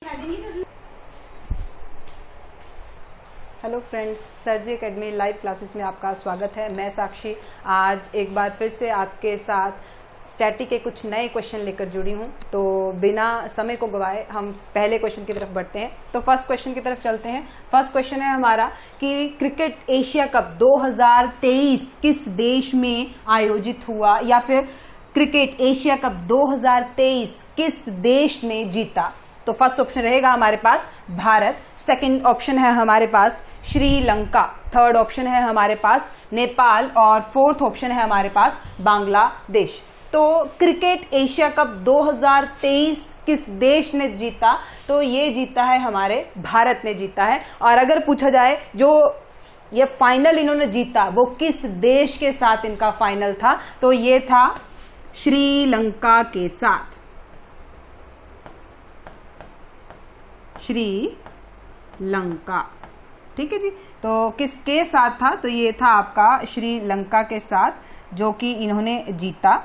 Hello friends, sir जी academy live classes में आपका स्वागत है। मैं साक्षी आज एक बार फिर से आपके साथ स्टैटिक के कुछ नए क्वेश्चन लेकर जुड़ी हूं। तो बिना समय को गवाए हम पहले क्वेश्चन की तरफ बढ़ते हैं। तो फर्स्ट क्वेश्चन की तरफ चलते हैं। फर्स्ट क्वेश्चन है हमारा कि क्रिकेट एशिया कप 2023 किस देश में आयोजित हुआ, या फिर क्रिकेट एशिया कप 2023 किस देश ने जीता। तो फर्स्ट ऑप्शन रहेगा हमारे पास भारत, सेकंड ऑप्शन है हमारे पास श्रीलंका, थर्ड ऑप्शन है हमारे पास नेपाल और फोर्थ ऑप्शन है हमारे पास बांग्लादेश। तो क्रिकेट एशिया कप 2023 किस देश ने जीता, तो ये जीता है हमारे भारत ने जीता है। और अगर पूछा जाए जो ये फाइनल इन्होंने जीता वो किस देश के साथ इनका फाइनल था, तो ये था श्रीलंका के साथ। श्रीलंका, ठीक है जी। तो किसके साथ था, तो ये था आपका श्रीलंका के साथ, जो कि इन्होंने जीता,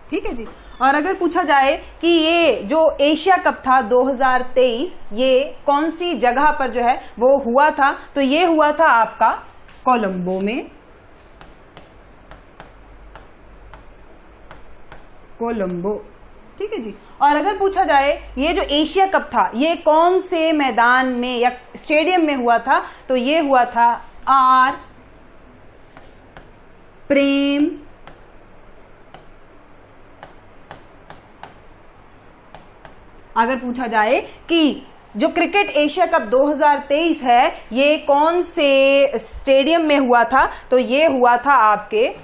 ठीक है जी। और अगर पूछा जाए कि ये जो एशिया कप था 2023 ये कौन सी जगह पर जो है वो हुआ था, तो ये हुआ था आपका कोलंबो में, कोलंबो, ठीक है जी। और अगर पूछा जाए ये जो एशिया कप था ये कौन से मैदान में या स्टेडियम में हुआ था, तो ये हुआ था आर प्रेम अगर पूछा जाए कि जो क्रिकेट एशिया कप 2023 है ये कौन से स्टेडियम में हुआ था, तो ये हुआ था आपके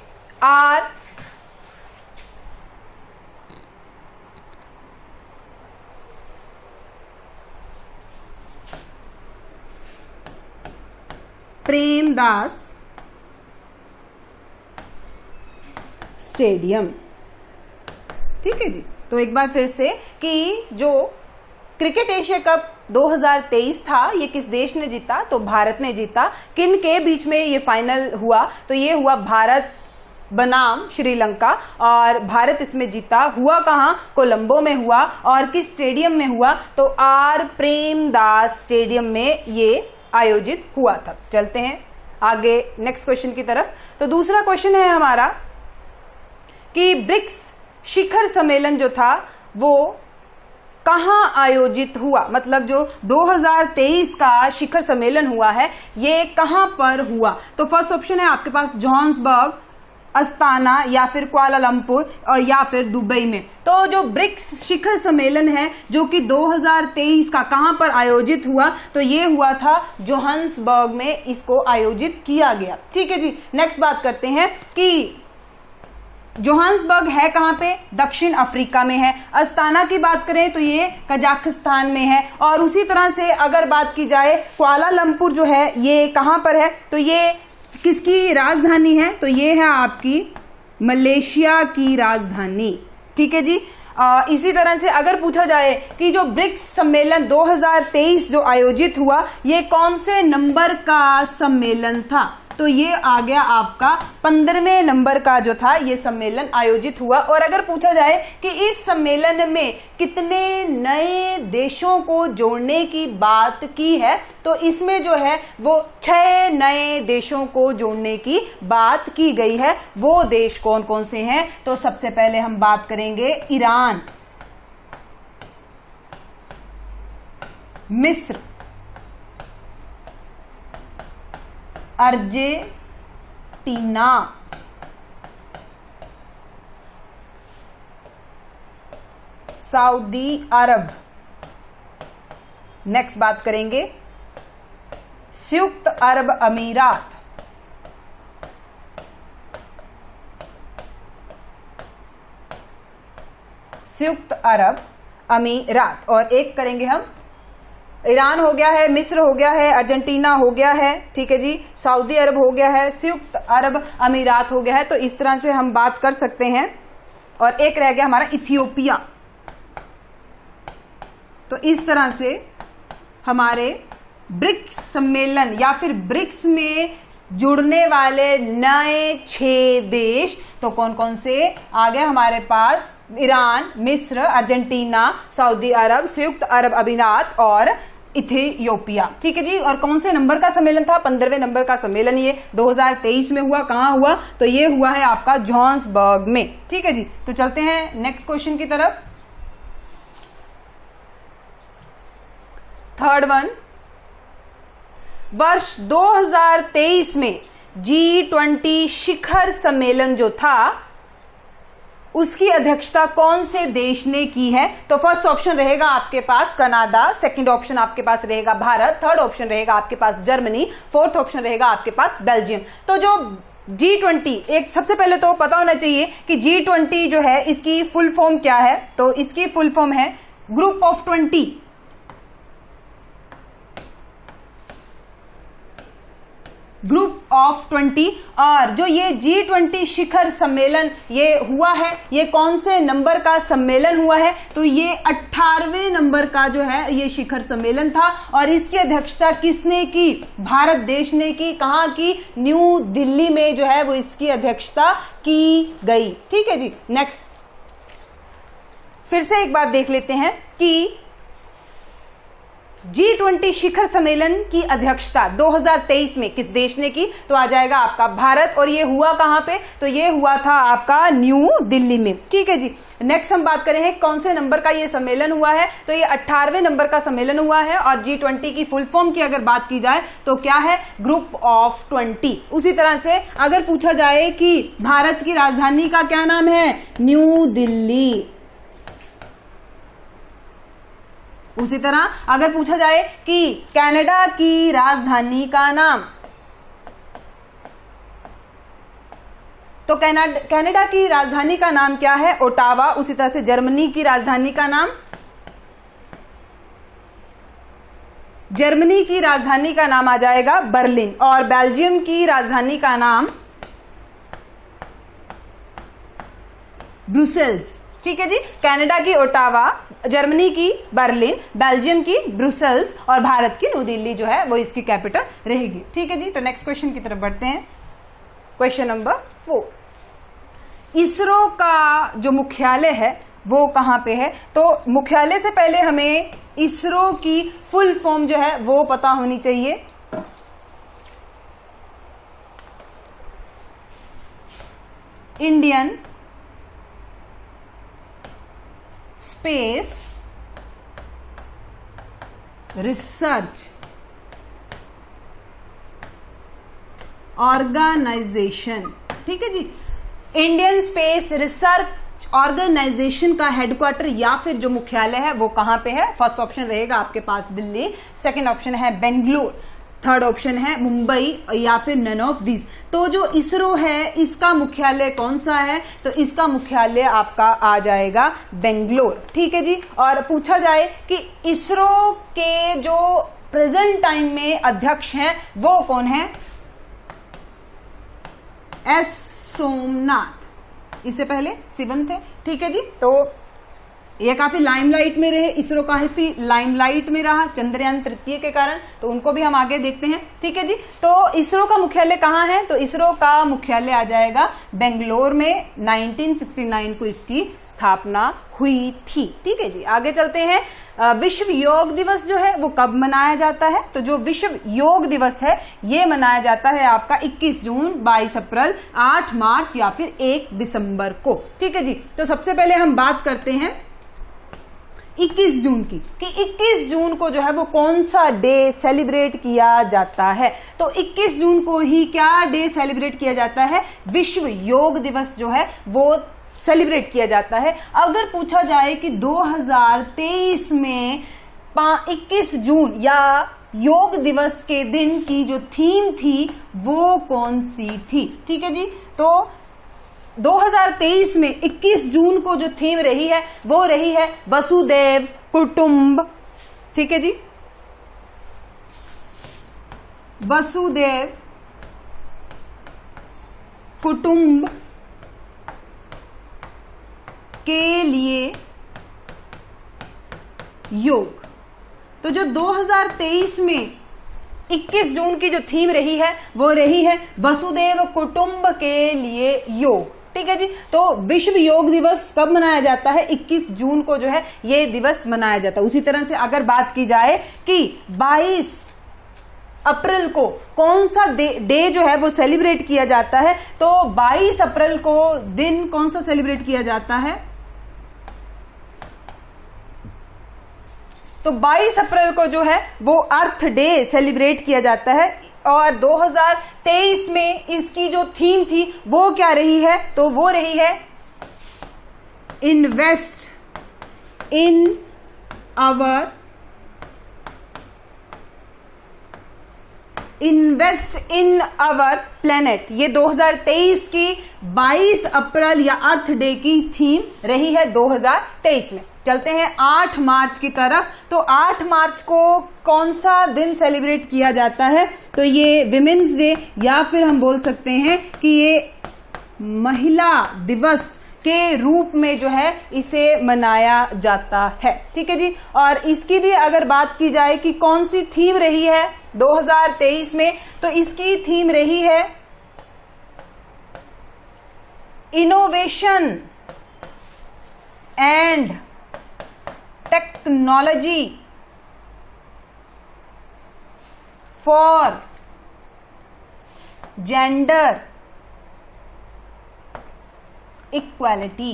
आर प्रेमदास स्टेडियम, ठीक है जी। तो एक बार फिर से कि जो क्रिकेट एशिया कप 2023 था ये किस देश ने जीता, तो भारत ने जीता। किन के बीच में ये फाइनल हुआ, तो ये हुआ भारत बनाम श्रीलंका, और भारत इसमें जीता। हुआ कहां, कोलंबो में हुआ। और किस स्टेडियम में हुआ, तो आर प्रेमदास स्टेडियम में ये आयोजित हुआ था। चलते हैं आगे नेक्स्ट क्वेश्चन की तरफ। तो दूसरा क्वेश्चन है हमारा कि ब्रिक्स शिखर सम्मेलन जो था वो कहां आयोजित हुआ, मतलब जो 2023 का शिखर सम्मेलन हुआ है ये कहां पर हुआ। तो फर्स्ट ऑप्शन है आपके पास जोहान्सबर्ग, अस्ताना, या फिर कुआलालंपुर, और या फिर दुबई में। तो जो ब्रिक्स शिखर सम्मेलन है जो कि 2023 का कहां पर आयोजित हुआ, तो ये हुआ था जोहान्सबर्ग में, इसको आयोजित किया गया, ठीक है जी। नेक्स्ट बात करते हैं कि जोहान्सबर्ग है कहां पे, दक्षिण अफ्रीका में है। अस्ताना की बात करें तो ये कजाकिस्तान में है। और उसी तरह से अगर बात की जाए कुआलालंपुर जो है ये कहां पर है, तो ये किसकी राजधानी है, तो ये है आपकी मलेशिया की राजधानी, ठीक है जी। इसी तरह से अगर पूछा जाए कि जो ब्रिक्स सम्मेलन 2023 जो आयोजित हुआ ये कौन से नंबर का सम्मेलन था, तो ये आ गया आपका 15वें नंबर का जो था ये सम्मेलन आयोजित हुआ। और अगर पूछा जाए कि इस सम्मेलन में कितने नए देशों को जोड़ने की बात की है, तो इसमें जो है वो 6 नए देशों को जोड़ने की बात की गई है। वो देश कौन कौन से हैं, तो सबसे पहले हम बात करेंगे ईरान, मिस्र, अर्जेंटीना, सऊदी अरब, नेक्स्ट बात करेंगे संयुक्त अरब अमीरात, संयुक्त अरब अमीरात, और एक करेंगे हम ईरान हो गया है, मिस्र हो गया है, अर्जेंटीना हो गया है, ठीक है जी, सऊदी अरब हो गया है, संयुक्त अरब अमीरात हो गया है। तो इस तरह से हम बात कर सकते हैं। और एक रह गया हमारा इथियोपिया। तो इस तरह से हमारे ब्रिक्स सम्मेलन या फिर ब्रिक्स में जुड़ने वाले नए 6 देश, तो कौन कौन से आ गए हमारे पास? ईरान, मिस्र, अर्जेंटीना, सऊदी अरब, संयुक्त अरब अमीरात और इथियोपिया। ठीक है जी। और कौन से नंबर का सम्मेलन था? 15वें नंबर का सम्मेलन ये 2023 में हुआ। कहां हुआ? तो ये हुआ है आपका जोहान्सबर्ग में। ठीक है जी। तो चलते हैं नेक्स्ट क्वेश्चन की तरफ। थर्ड वन, वर्ष 2023 में G20 शिखर सम्मेलन जो था उसकी अध्यक्षता कौन से देश ने की है? तो फर्स्ट ऑप्शन रहेगा आपके पास कनाडा, सेकंड ऑप्शन आपके पास रहेगा भारत, थर्ड ऑप्शन रहेगा आपके पास जर्मनी, फोर्थ ऑप्शन रहेगा आपके पास बेल्जियम। तो जो G20, एक सबसे पहले तो पता होना चाहिए कि G20 जो है इसकी फुल फॉर्म क्या है। तो इसकी फुल फॉर्म है ग्रुप ऑफ 20। Group of 20। और जो ये G20 शिखर सम्मेलन ये हुआ है, ये कौन से नंबर का सम्मेलन हुआ है? तो ये 18वें नंबर का जो है ये शिखर सम्मेलन था। और इसकी अध्यक्षता किसने की? भारत देश ने की। कहां की? न्यू दिल्ली में जो है वो इसकी अध्यक्षता की गई। ठीक है जी। नेक्स्ट, फिर से एक बार देख लेते हैं कि G20 शिखर सम्मेलन की अध्यक्षता 2023 में किस देश ने की? तो आ जाएगा आपका भारत। और ये हुआ कहां पे? तो ये हुआ था आपका न्यू दिल्ली में। ठीक है जी। नेक्स्ट हम बात करें कौन से नंबर का ये सम्मेलन हुआ है? तो ये 18वें नंबर का सम्मेलन हुआ है। और G20 की फुल फॉर्म की अगर बात की जाए तो क्या है? Group of 20। उसी तरह से अगर पूछा जाए कि भारत की राजधानी का क्या नाम है? न्यू दिल्ली। उसी तरह अगर पूछा जाए कि कनाडा की राजधानी का नाम, तो कनाडा की राजधानी का नाम क्या है? ओटावा। उसी तरह से जर्मनी की राजधानी का नाम, जर्मनी की राजधानी का नाम आ जाएगा बर्लिन। और बेल्जियम की राजधानी का नाम ब्रुसेल्स। ठीक है जी। कनाडा की ओटावा, जर्मनी की बर्लिन, बेल्जियम की ब्रुसेल्स और भारत की न्यू दिल्ली जो है वो इसकी कैपिटल रहेगी। ठीक है जी। तो नेक्स्ट क्वेश्चन की तरफ बढ़ते हैं। क्वेश्चन नंबर 4, इसरो का जो मुख्यालय है वो कहां पे है? तो मुख्यालय से पहले हमें इसरो की फुल फॉर्म जो है वो पता होनी चाहिए। Indian Space Research Organisation. ठीक है जी। इंडियन स्पेस रिसर्च ऑर्गेनाइजेशन का हेडक्वार्टर या फिर जो मुख्यालय है वो कहां पे है? फर्स्ट ऑप्शन रहेगा आपके पास दिल्ली, सेकंड ऑप्शन है बेंगलुरु, थर्ड ऑप्शन है मुंबई या फिर नन ऑफ दिस। तो जो इसरो है इसका मुख्यालय कौन सा है? तो इसका मुख्यालय आपका आ जाएगा बेंगलोर। ठीक है जी। और पूछा जाए कि इसरो के जो प्रेजेंट टाइम में अध्यक्ष हैं वो कौन है? एस सोमनाथ। इससे पहले सिवन थे। ठीक है जी। तो ये काफी लाइमलाइट में रहे, इसरो काफी लाइमलाइट में रहा चंद्रयान तृतीय के कारण, तो उनको भी हम आगे देखते हैं। ठीक है जी। तो इसरो का मुख्यालय कहां है? तो इसरो का मुख्यालय आ जाएगा बेंगलोर में। 1969 को इसकी स्थापना हुई थी। ठीक है जी। आगे चलते हैं। विश्व योग दिवस जो है वो कब मनाया जाता है? तो जो विश्व योग दिवस है ये मनाया जाता है आपका 21 जून, 22 अप्रैल, 8 मार्च या फिर 1 दिसंबर को। ठीक है जी। तो सबसे पहले हम बात करते हैं 21 जून की, कि 21 जून को जो है वो कौन सा डे सेलिब्रेट किया जाता है? तो 21 जून को ही क्या डे सेलिब्रेट किया जाता है? विश्व योग दिवस जो है वो सेलिब्रेट किया जाता है। अगर पूछा जाए कि 2023 में 21 जून या योग दिवस के दिन की जो थीम थी वो कौन सी थी? ठीक है जी। तो 2023 में 21 जून को जो थीम रही है वो रही है वसुदेव कुटुंब। ठीक है जी। वसुदेव कुटुंब के लिए योग। तो जो 2023 में 21 जून की जो थीम रही है वो रही है वसुदेव कुटुंब के लिए योग। ठीक है जी। तो विश्व योग दिवस कब मनाया जाता है? 21 जून को जो है ये दिवस मनाया जाता है। उसी तरह से अगर बात की जाए कि 22 अप्रैल को कौन सा डे जो है वो सेलिब्रेट किया जाता है, तो 22 अप्रैल को दिन कौन सा सेलिब्रेट किया जाता है? तो 22 अप्रैल को जो है वो अर्थ डे सेलिब्रेट किया जाता है। और 2023 में इसकी जो थीम थी वो क्या रही है? तो वो रही है इन्वेस्ट इन अवर प्लेनेट। ये 2023 की 22 अप्रैल या अर्थ डे की थीम रही है 2023 में। चलते हैं 8 मार्च की तरफ। तो 8 मार्च को कौन सा दिन सेलिब्रेट किया जाता है? तो ये विमेन्स डे, या फिर हम बोल सकते हैं कि ये महिला दिवस के रूप में जो है इसे मनाया जाता है, ठीक है जी। और इसकी भी अगर बात की जाए कि कौन सी थीम रही है 2023 में, तो इसकी थीम रही है innovation and technology for gender equality,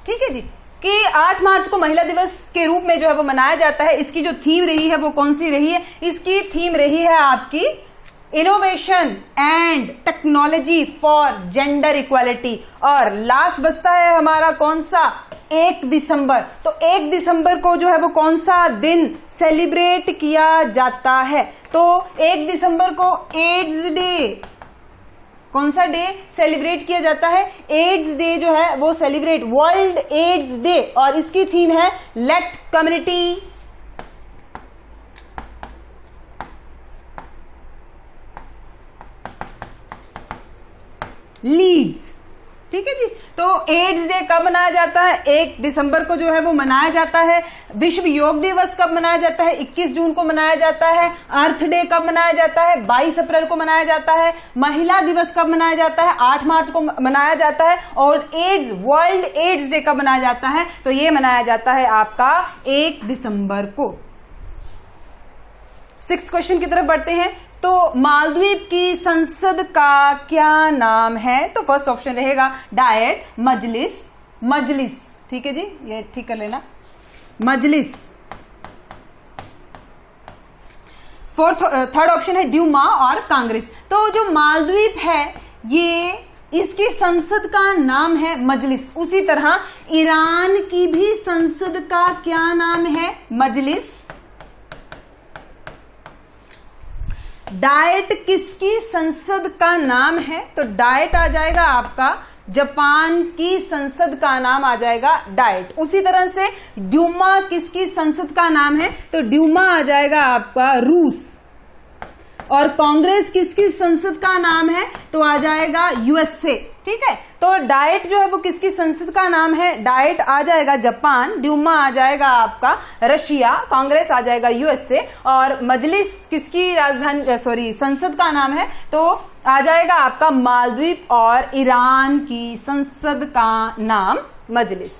ठीक है जी। कि 8 मार्च को महिला दिवस के रूप में जो है वो मनाया जाता है। इसकी जो थीम रही है वो कौन सी रही है? इसकी थीम रही है आपकी innovation and technology for gender equality. और लास्ट बचता है हमारा कौन सा? 1 दिसंबर। तो 1 दिसंबर को जो है वो कौन सा दिन सेलिब्रेट किया जाता है? तो 1 दिसंबर को एड्स डे, कौन सा डे सेलिब्रेट किया जाता है? एड्स डे जो है वो सेलिब्रेट, वर्ल्ड एड्स डे। और इसकी थीम है लेट कम्युनिटी लीड्स, ठीक है जी। तो एड्स डे कब मनाया जाता है? 1 दिसंबर को जो है वो मनाया जाता है। विश्व योग दिवस कब मनाया जाता है? 21 जून को मनाया जाता है। अर्थ डे कब मनाया जाता है? 22 अप्रैल को मनाया जाता है। महिला दिवस कब मनाया जाता है? 8 मार्च को मनाया जाता है। और एड्स, वर्ल्ड एड्स डे कब मनाया जाता है? तो ये मनाया जाता है आपका 1 दिसंबर को। 6th क्वेश्चन की तरफ बढ़ते हैं। तो मालदीव की संसद का क्या नाम है? तो फर्स्ट ऑप्शन रहेगा डायट, मजलिस, ठीक है जी, ये ठीक कर लेना, मजलिस। थर्ड ऑप्शन है ड्यूमा और कांग्रेस। तो जो मालदीव है ये, इसकी संसद का नाम है मजलिस। उसी तरह ईरान की भी संसद का क्या नाम है? मजलिस। डाइट किसकी संसद का नाम है? तो डाइट आ जाएगा आपका जापान की संसद का नाम आ जाएगा डाइट। उसी तरह से ड्यूमा किसकी संसद का नाम है? तो ड्यूमा आ जाएगा आपका रूस। और कांग्रेस किसकी संसद का नाम है? तो आ जाएगा यूएसए, ठीक है। तो डाइट जो है वो किसकी संसद का नाम है? डाइट आ जाएगा जापान, ड्यूमा आ जाएगा आपका रशिया, कांग्रेस आ जाएगा यूएसए। और मजलिस किसकी राजधानी संसद का नाम है? तो आ जाएगा आपका मालदीव और ईरान की संसद का नाम मजलिस।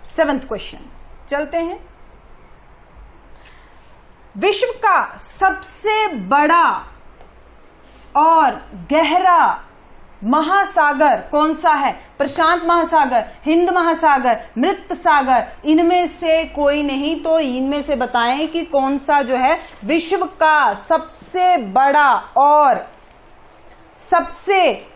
7th क्वेश्चन चलते हैं। विश्व का सबसे बड़ा और गहरा महासागर कौन सा है? प्रशांत महासागर, हिंद महासागर, मृत सागर, इनमें से कोई नहीं। तो इनमें से बताएं कि कौन सा जो है विश्व का सबसे बड़ा और सबसे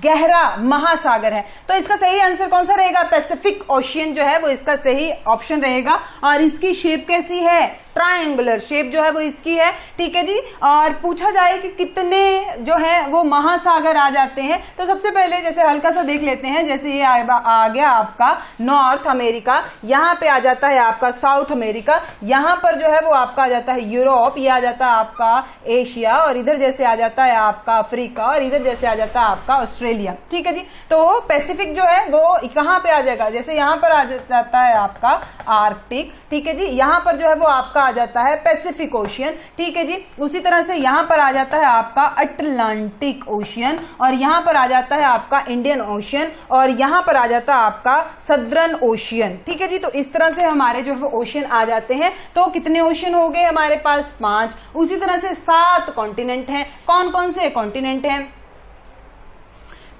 गहरा महासागर है। तो इसका सही आंसर कौन सा रहेगा? पैसिफिक ओशियन जो है वो इसका सही ऑप्शन रहेगा। और इसकी शेप कैसी है? ट्रायंगुलर शेप जो है वो इसकी है, ठीक है जी। और पूछा जाए कि कितने जो है वो महासागर आ जाते हैं, तो सबसे पहले जैसे हल्का सा देख लेते हैं। जैसे ये आ गया आपका नॉर्थ अमेरिका, यहाँ पे आ जाता है आपका साउथ अमेरिका, यहाँ पर जो है वो आपका आ जाता है यूरोप, ये आ जाता है आपका एशिया, और इधर जैसे आ जाता है आपका अफ्रीका, और इधर जैसे आ जाता है आपका ऑस्ट्रेलिया, ठीक है जी। तो पैसिफिक जो है वो कहाँ पे आ जाएगा? जैसे यहाँ पर आ जाता है आपका आर्कटिक, ठीक है जी। यहाँ पर जो है वो आपका आ जाता है पैसिफिक ओशियन, ठीक है जी। उसी तरह से यहां पर आ जाता है आपका अटलांटिक ओशियन, और यहां पर आ जाता है आपका इंडियन ओशियन, और यहां पर आ जाता है आपका सदर्न ओशियन, ठीक है जी। तो इस तरह से हमारे जो है ओशियन आ जाते हैं। तो कितने ओशियन हो गए हमारे पास? 5। उसी तरह से 7 कॉन्टिनेंट हैं। कौन कौन से कॉन्टिनेंट हैं?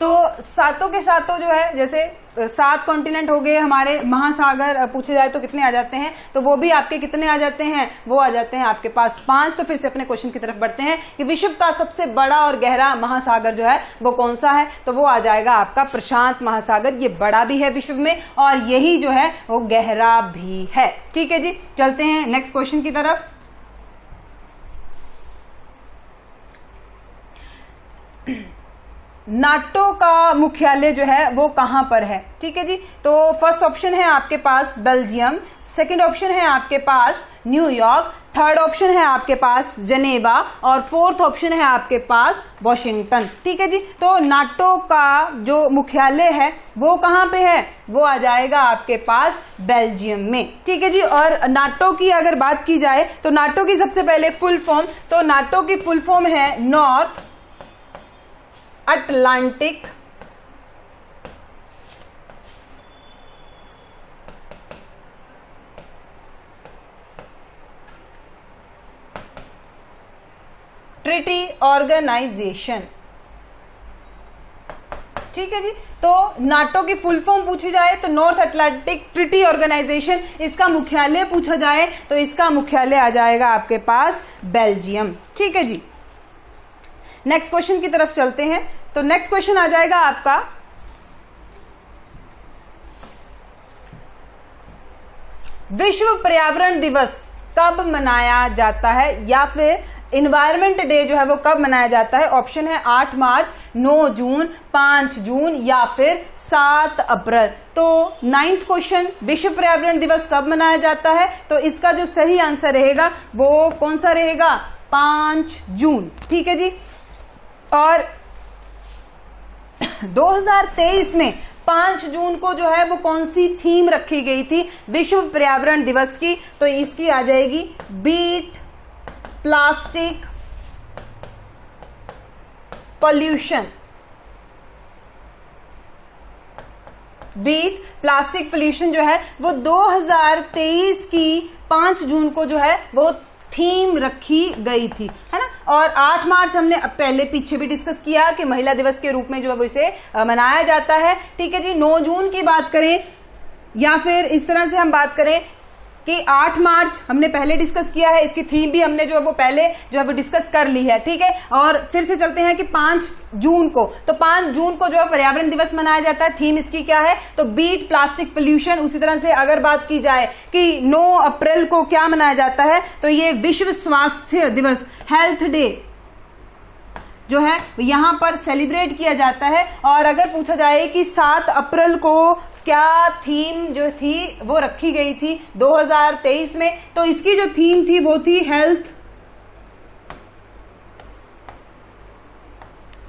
तो सातों के सातों जो है, जैसे 7 कॉन्टिनेंट हो गए हमारे। महासागर पूछे जाए तो कितने आ जाते हैं? तो वो भी आपके कितने आ जाते हैं? वो आ जाते हैं आपके पास 5। तो फिर से अपने क्वेश्चन की तरफ बढ़ते हैं कि विश्व का सबसे बड़ा और गहरा महासागर जो है वो कौन सा है? तो वो आ जाएगा आपका प्रशांत महासागर। ये बड़ा भी है विश्व में और यही जो है वो गहरा भी है, ठीक है जी। चलते हैं नेक्स्ट क्वेश्चन की तरफ। नाटो का मुख्यालय जो है वो कहां पर है? ठीक है जी। तो फर्स्ट ऑप्शन है आपके पास बेल्जियम, सेकंड ऑप्शन है आपके पास न्यूयॉर्क, थर्ड ऑप्शन है आपके पास जनेवा, और फोर्थ ऑप्शन है आपके पास वॉशिंगटन, ठीक है जी। तो नाटो का जो मुख्यालय है वो कहां पे है? वो आ जाएगा आपके पास बेल्जियम में, ठीक है जी। और नाटो की अगर बात की जाए तो नाटो की सबसे पहले फुल फॉर्म, तो नाटो की फुल फॉर्म है नॉर्थ अटलांटिक ट्रीटी ऑर्गेनाइजेशन, ठीक है जी। तो नाटो की फुल फॉर्म पूछी जाए तो नॉर्थ अटलांटिक ट्रीटी ऑर्गेनाइजेशन। इसका मुख्यालय पूछा जाए तो इसका मुख्यालय आ जाएगा आपके पास बेल्जियम, ठीक है जी। नेक्स्ट क्वेश्चन की तरफ चलते हैं। तो नेक्स्ट क्वेश्चन आ जाएगा आपका विश्व पर्यावरण दिवस कब मनाया जाता है, या फिर इन्वायरमेंट डे जो है वो कब मनाया जाता है? ऑप्शन है 8 मार्च, 9 जून, 5 जून या फिर 7 अप्रैल। तो 9th क्वेश्चन, विश्व पर्यावरण दिवस कब मनाया जाता है? तो इसका जो सही आंसर रहेगा वो कौन सा रहेगा? 5 जून, ठीक है जी। और 2023 में 5 जून को जो है वो कौन सी थीम रखी गई थी विश्व पर्यावरण दिवस की? तो इसकी आ जाएगी beat plastic pollution. Beat plastic pollution जो है वो 2023 की 5 जून को जो है वो थीम रखी गई थी, है ना। और 8 मार्च हमने पहले पीछे भी डिस्कस किया कि महिला दिवस के रूप में जो है वो इसे मनाया जाता है, ठीक है जी। 9 जून की बात करें या फिर इस तरह से हम बात करें कि 8 मार्च हमने पहले डिस्कस किया है, इसकी थीम भी हमने जो है वो पहले जो है वो डिस्कस कर ली है, ठीक है। और फिर से चलते हैं कि 5 जून को, तो 5 जून को जो है पर्यावरण दिवस मनाया जाता है। थीम इसकी क्या है? तो बीट प्लास्टिक पोल्यूशन। उसी तरह से अगर बात की जाए कि 9 अप्रैल को क्या मनाया जाता है, तो ये विश्व स्वास्थ्य दिवस, हेल्थ डे जो है यहां पर सेलिब्रेट किया जाता है। और अगर पूछा जाए कि 7 अप्रैल को क्या थीम जो थी वो रखी गई थी 2023 में, तो इसकी जो थीम थी वो थी हेल्थ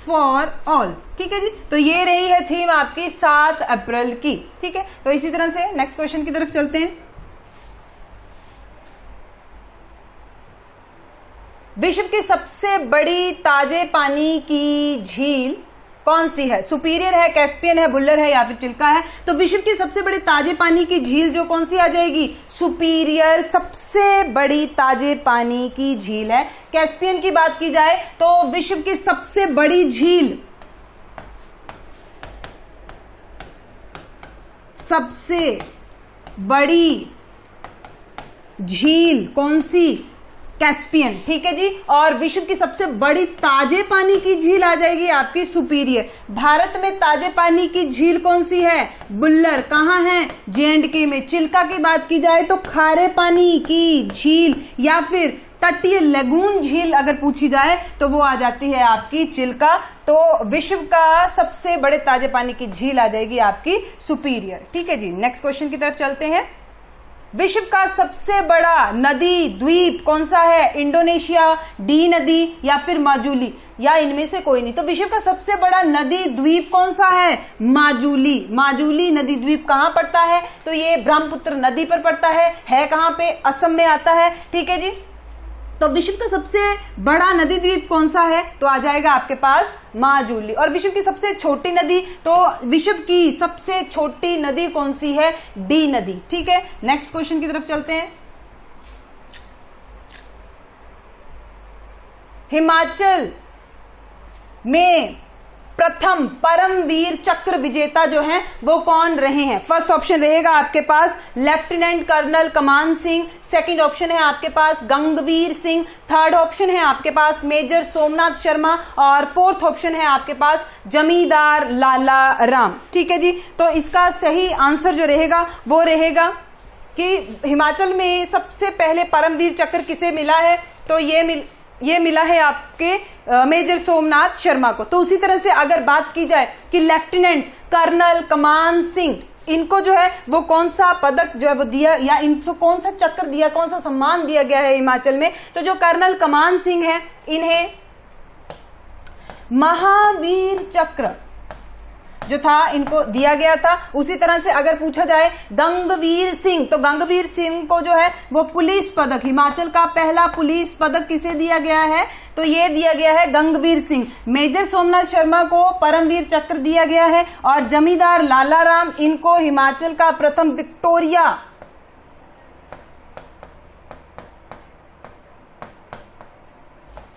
फॉर ऑल, ठीक है जी। तो ये रही है थीम आपकी 7 अप्रैल की, ठीक है। तो इसी तरह से नेक्स्ट क्वेश्चन की तरफ चलते हैं। विश्व की सबसे बड़ी ताजे पानी की झील कौन सी है? सुपीरियर है, कैस्पियन है, बुल्लर है या फिर चिल्का है? तो विश्व की सबसे बड़ी ताजे पानी की झील जो कौन सी आ जाएगी? सुपीरियर सबसे बड़ी ताजे पानी की झील है। कैस्पियन की बात की जाए तो विश्व की सबसे बड़ी झील, सबसे बड़ी झील कौन सी? कैस्पियन, ठीक है जी। और विश्व की सबसे बड़ी ताजे पानी की झील आ जाएगी आपकी सुपीरियर। भारत में ताजे पानी की झील कौन सी है? बुल्लर। कहां है? J&K में। चिल्का की बात की जाए तो खारे पानी की झील या फिर तटीय लगून झील अगर पूछी जाए तो वो आ जाती है आपकी चिल्का। तो विश्व का सबसे बड़े ताजे पानी की झील आ जाएगी आपकी सुपीरियर, ठीक है जी। नेक्स्ट क्वेश्चन की तरफ चलते हैं। विश्व का सबसे बड़ा नदी द्वीप कौन सा है? इंडोनेशिया, डी नदी या फिर माजुली? या इनमें से कोई नहीं। तो विश्व का सबसे बड़ा नदी द्वीप कौन सा है? माजुली। माजुली नदी द्वीप कहां पड़ता है? तो ये ब्रह्मपुत्र नदी पर पड़ता है कहां पे? असम में आता है। ठीक है जी। तो विश्व का सबसे बड़ा नदी द्वीप कौन सा है? तो आ जाएगा आपके पास माजुली। और विश्व की सबसे छोटी नदी, तो विश्व की सबसे छोटी नदी कौन सी है? डी नदी। ठीक है, नेक्स्ट क्वेश्चन की तरफ चलते हैं। हिमाचल में प्रथम परमवीर चक्र विजेता जो हैं वो कौन रहे हैं? फर्स्ट ऑप्शन रहेगा आपके पास लेफ्टिनेंट कर्नल कमान सिंह, सेकंड ऑप्शन है आपके पास गंगवीर सिंह, थर्ड ऑप्शन है आपके पास मेजर सोमनाथ शर्मा और फोर्थ ऑप्शन है आपके पास जमींदार लाला राम। ठीक है जी। तो इसका सही आंसर जो रहेगा वो रहेगा कि हिमाचल में सबसे पहले परमवीर चक्र किसे मिला है? तो ये मिला है आपके मेजर सोमनाथ शर्मा को। तो उसी तरह से अगर बात की जाए कि लेफ्टिनेंट कर्नल कमान सिंह, इनको जो है वो कौन सा पदक जो है वो दिया, या इनको कौन सा चक्र दिया, कौन सा सम्मान दिया गया है हिमाचल में? तो जो कर्नल कमान सिंह है इन्हें महावीर चक्र जो था इनको दिया गया था। उसी तरह से अगर पूछा जाए गंगवीर सिंह, तो गंगवीर सिंह को जो है वो पुलिस पदक, हिमाचल का पहला पुलिस पदक किसे दिया गया है? तो ये दिया गया है गंगवीर सिंह। मेजर सोमनाथ शर्मा को परमवीर चक्र दिया गया है और जमींदार लाला राम, इनको हिमाचल का प्रथम विक्टोरिया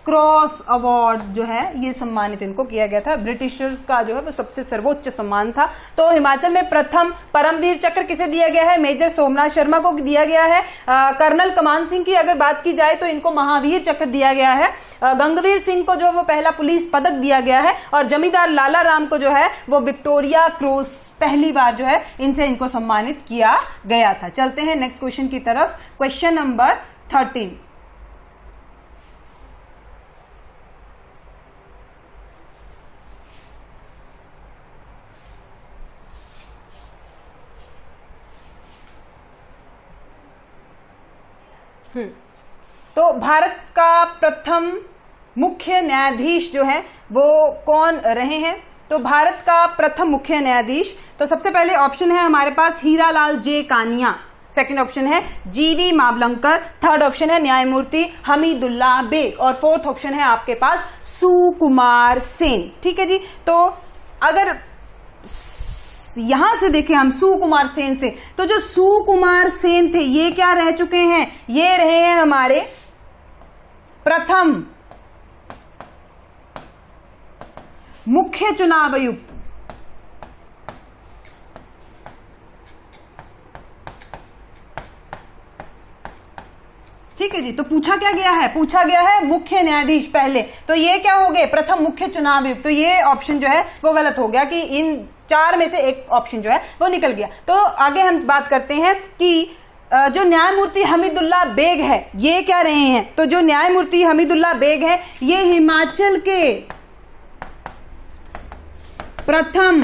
क्रॉस अवार्ड जो है ये सम्मानित इनको किया गया था। ब्रिटिशर्स का जो है वो सबसे सर्वोच्च सम्मान था। तो हिमाचल में प्रथम परमवीर चक्र किसे दिया गया है? मेजर सोमनाथ शर्मा को दिया गया है। कर्नल कमान सिंह की अगर बात की जाए तो इनको महावीर चक्र दिया गया है। गंगवीर सिंह को जो है वो पहला पुलिस पदक दिया गया है और जमींदार लाला राम को जो है वो विक्टोरिया क्रॉस पहली बार जो है इनको सम्मानित किया गया था। चलते हैं नेक्स्ट क्वेश्चन की तरफ। Question number 13। तो भारत का प्रथम मुख्य न्यायाधीश जो है वो कौन रहे हैं? तो भारत का प्रथम मुख्य न्यायाधीश, तो सबसे पहले ऑप्शन है हमारे पास हीरालाल जे कानिया, सेकंड ऑप्शन है जीवी मावलंकर, थर्ड ऑप्शन है न्यायमूर्ति हमीदुल्ला बेग और फोर्थ ऑप्शन है आपके पास सुकुमार सेन। ठीक है जी। तो अगर यहां से देखें हम सुकुमार सेन से, तो जो सुकुमार सेन थे ये क्या रह चुके हैं? ये रहे हैं हमारे प्रथम मुख्य चुनाव आयुक्त। ठीक है जी। तो पूछा क्या गया है? पूछा गया है मुख्य न्यायाधीश पहले, तो ये क्या हो गए? प्रथम मुख्य चुनाव आयुक्त। तो ये ऑप्शन जो है वो गलत हो गया कि इन चार में से एक ऑप्शन जो है वो निकल गया। तो आगे हम बात करते हैं कि जो न्यायमूर्ति हमीदुल्ला बेग है ये क्या रहे हैं? तो जो न्यायमूर्ति हमीदुल्ला बेग है ये हिमाचल के प्रथम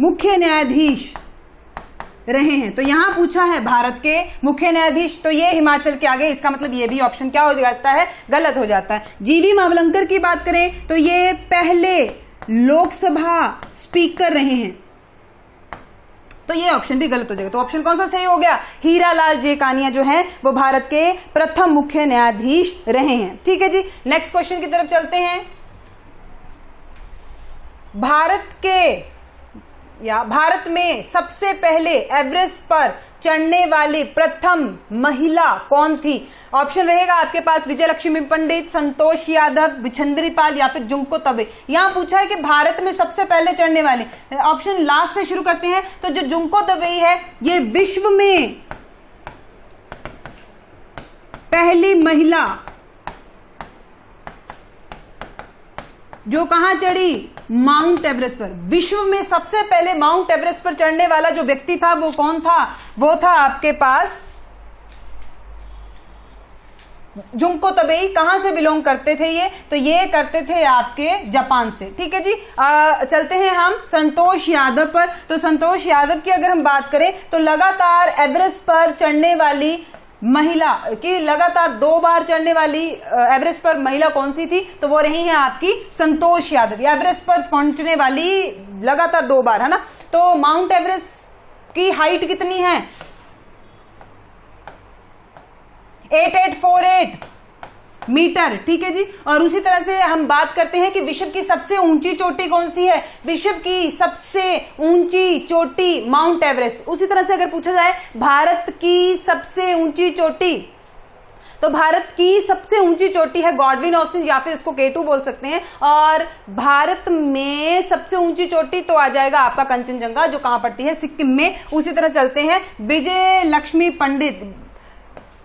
मुख्य न्यायाधीश रहे हैं। तो यहां पूछा है भारत के मुख्य न्यायाधीश, तो ये हिमाचल के आगे, इसका मतलब ये भी ऑप्शन क्या हो जाता है? गलत हो जाता है। जीवी मावलंकर की बात करें तो ये पहले लोकसभा स्पीकर रहे हैं, तो ये ऑप्शन भी गलत हो जाएगा। तो ऑप्शन कौन सा सही हो गया? हीरालाल जे कानिया जो है वो भारत के प्रथम मुख्य न्यायाधीश रहे हैं। ठीक है जी। नेक्स्ट क्वेश्चन की तरफ चलते हैं। भारत में सबसे पहले एवरेस्ट पर चढ़ने वाली प्रथम महिला कौन थी? ऑप्शन रहेगा आपके पास विजय लक्ष्मी पंडित, संतोष यादव, बिछंदरी पाल या फिर जुंको तबे। यहां पूछा है कि भारत में सबसे पहले चढ़ने वाली, ऑप्शन लास्ट से शुरू करते हैं। तो जो जुंको तबे है ये विश्व में पहली महिला जो कहां चढ़ी? माउंट एवरेस्ट पर। विश्व में सबसे पहले माउंट एवरेस्ट पर चढ़ने वाला जो व्यक्ति था वो कौन था? वो था आपके पास जुंको तबेई। कहां से बिलोंग करते थे ये? तो ये करते थे आपके जापान से। ठीक है जी। चलते हैं हम संतोष यादव पर। तो संतोष यादव की अगर हम बात करें तो लगातार एवरेस्ट पर चढ़ने वाली महिला की लगातार 2 बार चढ़ने वाली एवरेस्ट पर महिला कौन सी थी? तो वो रही है आपकी संतोष यादव। एवरेस्ट पर पहुंचने वाली लगातार 2 बार, है ना। तो माउंट एवरेस्ट की हाइट कितनी है? 8848 मीटर, ठीक है जी। और उसी तरह से हम बात करते हैं कि विश्व की सबसे ऊंची चोटी कौन सी है? विश्व की सबसे ऊंची चोटी माउंट एवरेस्ट। उसी तरह से अगर पूछा जाए भारत की सबसे ऊंची चोटी, तो भारत की सबसे ऊंची चोटी है गॉडविन ऑस्टिन, या फिर इसको K2 बोल सकते हैं। और भारत में सबसे ऊंची चोटी तो आ जाएगा आपका कंचनजंगा, जो कहां पड़ती है? सिक्किम में। उसी तरह चलते हैं, विजय लक्ष्मी पंडित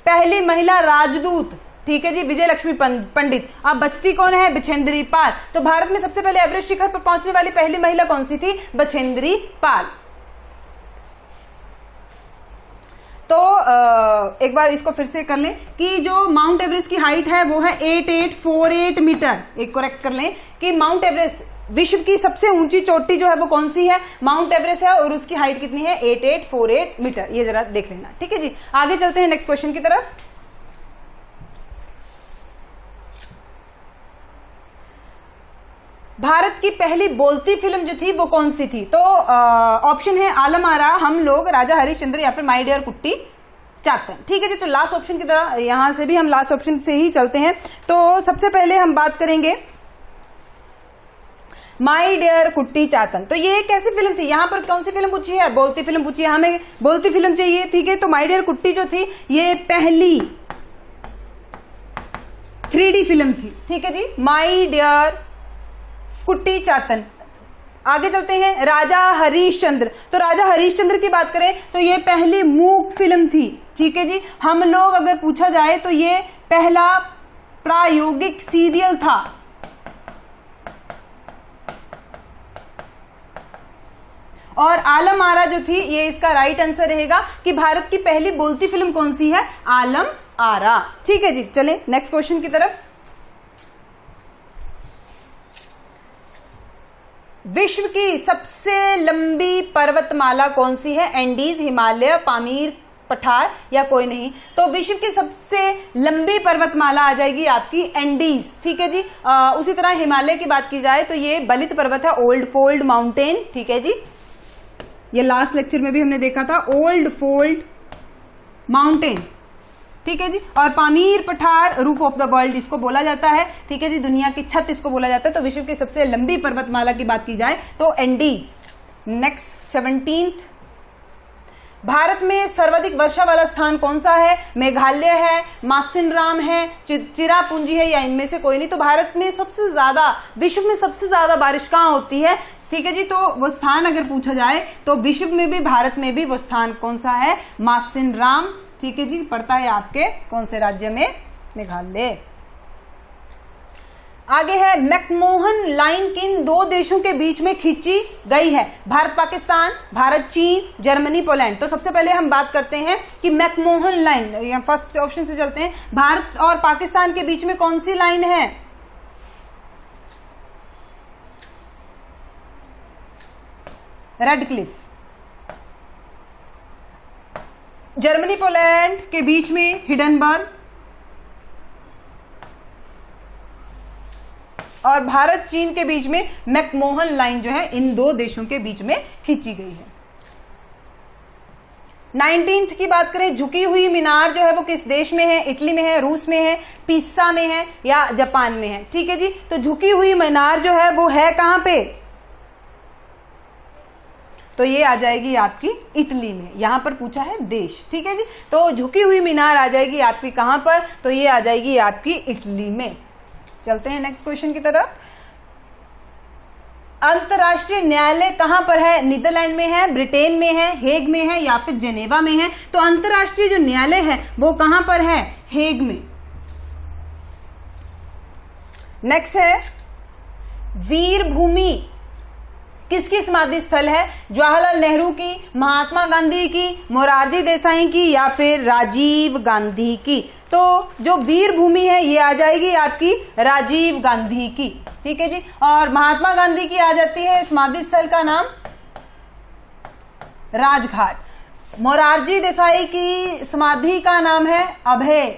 पहली महिला राजदूत, ठीक है जी, विजय लक्ष्मी पंडित। अब बचती कौन है? बछेंद्री पाल। तो भारत में सबसे पहले एवरेस्ट शिखर पर पहुंचने वाली पहली महिला कौन सी थी? बछेंद्री पाल। तो एक बार इसको फिर से कर लें कि जो माउंट एवरेस्ट की हाइट है वो है 8848 मीटर। एक करेक्ट कर लें कि माउंट एवरेस्ट विश्व की सबसे ऊंची चोटी जो है वो कौन सी है? माउंट एवरेस्ट है, और उसकी हाइट कितनी है? 8848 मीटर। ये जरा देख लेना, ठीक है जी। आगे चलते हैं नेक्स्ट क्वेश्चन की तरफ। भारत की पहली बोलती फिल्म जो थी वो कौन सी थी? तो ऑप्शन है आलम आरा, हम लोग, राजा हरिश्चंद्र, या फिर माय डियर कुट्टी चातन, ठीक है जी। तो लास्ट ऑप्शन की तरह यहां से भी हम लास्ट ऑप्शन से ही चलते हैं। तो सबसे पहले हम बात करेंगे माय डियर कुट्टी चातन। तो ये कैसी फिल्म थी? यहां पर कौन सी फिल्म पूछी है? बोलती फिल्म पूछी है, हमें बोलती फिल्म चाहिए, ठीक है। तो माय डियर कुट्टी जो थी ये पहली 3D फिल्म थी, ठीक है जी, माय डियर कुट्टी चातन। आगे चलते हैं, राजा हरिश्चंद्र। तो राजा हरिश्चंद्र की बात करें तो ये पहली मूक फिल्म थी, ठीक है जी। हम लोग अगर पूछा जाए तो ये पहला प्रायोगिक सीरियल था। और आलम आरा जो थी, ये इसका राइट आंसर रहेगा कि भारत की पहली बोलती फिल्म कौन सी है? आलम आरा, ठीक है जी। चलें नेक्स्ट क्वेश्चन की तरफ। विश्व की सबसे लंबी पर्वतमाला कौन सी है? एंडीज, हिमालय, पामीर पठार, या कोई नहीं? तो विश्व की सबसे लंबी पर्वतमाला आ जाएगी आपकी एंडीज, ठीक है जी। उसी तरह हिमालय की बात की जाए तो ये बलित पर्वत है, ओल्ड फोल्ड माउंटेन, ठीक है जी। ये लास्ट लेक्चर में भी हमने देखा था, ओल्ड फोल्ड माउंटेन, ठीक है जी। और पामीर पठार रूफ ऑफ द वर्ल्ड इसको बोला जाता है, ठीक है जी, दुनिया की छत इसको बोला जाता है। तो विश्व की सबसे लंबी पर्वतमाला की बात की जाए तो एंडीज। नेक्स्ट 17th, भारत में सर्वाधिक वर्षा वाला स्थान कौन सा है? मेघालय है, मासिनराम है, चिरापुंजी है, या इनमें से कोई नहीं? तो भारत में सबसे ज्यादा, विश्व में सबसे ज्यादा बारिश कहां होती है, ठीक है जी। तो वो स्थान अगर पूछा जाए तो विश्व में भी, भारत में भी वो स्थान कौन सा है? मासिनराम, ठीक है जी, पड़ता है आपके कौन से राज्य में? मेघालय। आगे है, मैकमोहन लाइन किन 2 देशों के बीच में खींची गई है? भारत पाकिस्तान, भारत चीन, जर्मनी पोलैंड। तो सबसे पहले हम बात करते हैं कि मैकमोहन लाइन, यहाँ फर्स्ट ऑप्शन से चलते हैं। भारत और पाकिस्तान के बीच में कौन सी लाइन है? Red Cliff. जर्मनी पोलैंड के बीच में हिडनबर्ग, और भारत चीन के बीच में मैकमोहन लाइन जो है इन 2 देशों के बीच में खींची गई है। 19th की बात करें, झुकी हुई मीनार जो है वो किस देश में है? इटली में है, रूस में है, पिसा में है, या जापान में है, ठीक है जी। तो झुकी हुई मीनार जो है वो है कहां पे? तो ये आ जाएगी आपकी इटली में। यहां पर पूछा है देश, ठीक है जी। तो झुकी हुई मीनार आ जाएगी आपकी कहां पर? तो ये आ जाएगी आपकी इटली में। चलते हैं नेक्स्ट क्वेश्चन की तरफ। अंतर्राष्ट्रीय न्यायालय कहां पर है? नीदरलैंड में है, ब्रिटेन में है, हेग में है, या फिर जेनेवा में है? तो अंतर्राष्ट्रीय जो न्यायालय है वो कहां पर है? हेग में। नेक्स्ट है, वीर भूमि किसकी समाधि स्थल है? जवाहरलाल नेहरू की, महात्मा गांधी की, मोरारजी देसाई की, या फिर राजीव गांधी की? तो जो वीर भूमि है ये आ जाएगी आपकी राजीव गांधी की, ठीक है जी। और महात्मा गांधी की आ जाती है समाधि स्थल का नाम राजघाट। मोरारजी देसाई की समाधि का नाम है अभय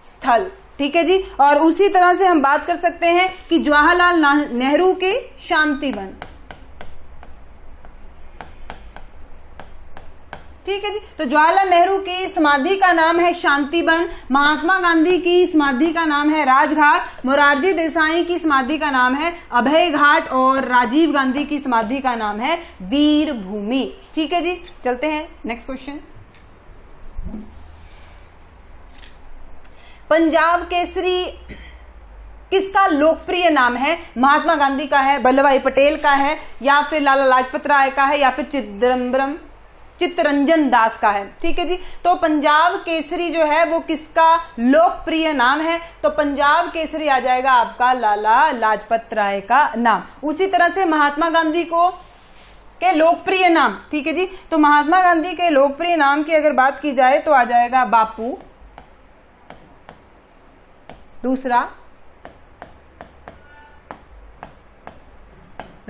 स्थल। ठीक है जी। और उसी तरह से हम बात कर सकते हैं कि जवाहरलाल नेहरू के शांति वन। ठीक है जी। तो जवाहरलाल नेहरू की समाधि का नाम है शांति वन, महात्मा गांधी की समाधि का नाम है राजघाट, मोरारजी देसाई की समाधि का नाम है अभय घाट और राजीव गांधी की समाधि का नाम है वीर भूमि। ठीक है जी। चलते हैं नेक्स्ट क्वेश्चन। पंजाब केसरी किसका लोकप्रिय नाम है? महात्मा गांधी का है, वल्लभ भाई पटेल का है, या फिर लाला लाजपत राय का है, या फिर चित्तरंजन दास का है। ठीक है जी। तो पंजाब केसरी जो है वो किसका लोकप्रिय नाम है? तो पंजाब केसरी आ जाएगा आपका लाला लाजपत राय का नाम। उसी तरह से महात्मा गांधी को के लोकप्रिय नाम। ठीक है जी। तो महात्मा गांधी के लोकप्रिय नाम की अगर बात की जाए तो आ जाएगा बापू, दूसरा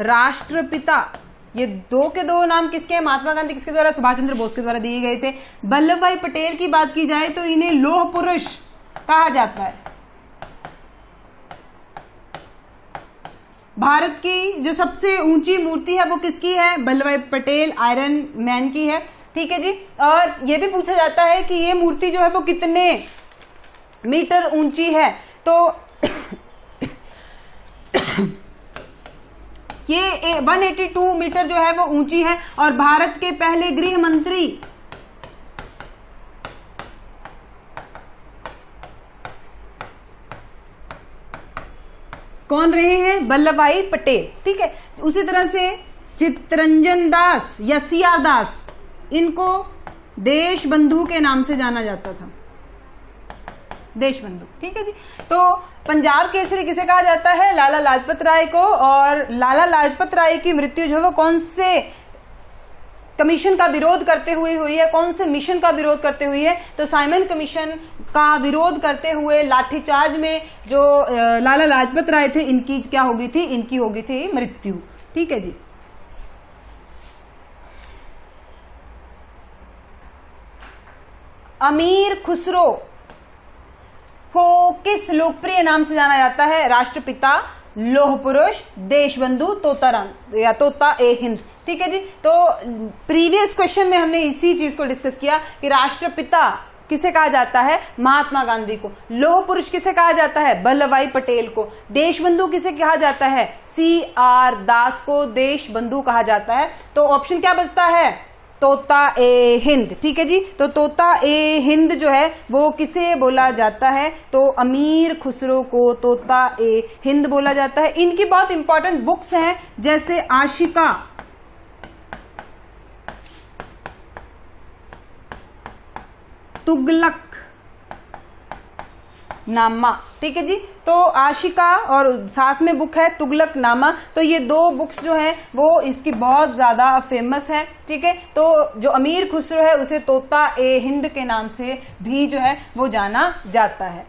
राष्ट्रपिता। ये दो के दो नाम किसके हैं? महात्मा गांधी किसके द्वारा? सुभाष चंद्र बोस के द्वारा दिए गए थे। वल्लभ भाई पटेल की बात की जाए तो इन्हें लौह पुरुष कहा जाता है। भारत की जो सबसे ऊंची मूर्ति है वो किसकी है? वल्लभ भाई पटेल आयरन मैन की है। ठीक है जी। और ये भी पूछा जाता है कि ये मूर्ति जो है वो कितने मीटर ऊंची है? तो ये 182 मीटर जो है वो ऊंची है। और भारत के पहले गृह मंत्री कौन रहे हैं? वल्लभ भाई पटेल। ठीक है। उसी तरह से चित्तरंजन दास या सिया दास, इनको देश बंधु के नाम से जाना जाता था, देश बंधु। ठीक है जी। तो पंजाब केसरी किसे कहा जाता है? लाला लाजपत राय को। और लाला लाजपत राय की मृत्यु जो है वो कौन से कमीशन का विरोध करते हुए हुई है? कौन से मिशन का विरोध करते हुए है? तो साइमन कमीशन का विरोध करते हुए लाठीचार्ज में जो लाला लाजपत राय थे, इनकी क्या हो गई थी? इनकी हो गई थी मृत्यु। ठीक है जी। अमीर खुसरो को किस लोकप्रिय नाम से जाना जाता है? राष्ट्रपिता, लौह पुरुष, देशबंधु, तोतारंग या तोता ए हिंद। ठीक है जी। तो प्रीवियस क्वेश्चन में हमने इसी चीज को डिस्कस किया कि राष्ट्रपिता किसे कहा जाता है? महात्मा गांधी को। लौह पुरुष किसे कहा जाता है? वल्लभ भाई पटेल को। देशबंधु किसे कहा जाता है? CR दास को देशबंधु कहा जाता है। तो ऑप्शन क्या बचता है? तोता ए हिंद। ठीक है जी। तो तोता ए हिंद जो है वो किसे बोला जाता है? तो अमीर खुसरो को तोता ए हिंद बोला जाता है। इनकी बहुत इंपॉर्टेंट बुक्स हैं, जैसे आशिका, तुगलक नामा। ठीक है जी। तो आशिका और साथ में बुक है तुगलक नामा। तो ये दो बुक्स जो हैं वो इसकी बहुत ज्यादा फेमस है। ठीक है। तो जो अमीर खुसरो है उसे तोता ए हिंद के नाम से भी जो है वो जाना जाता है।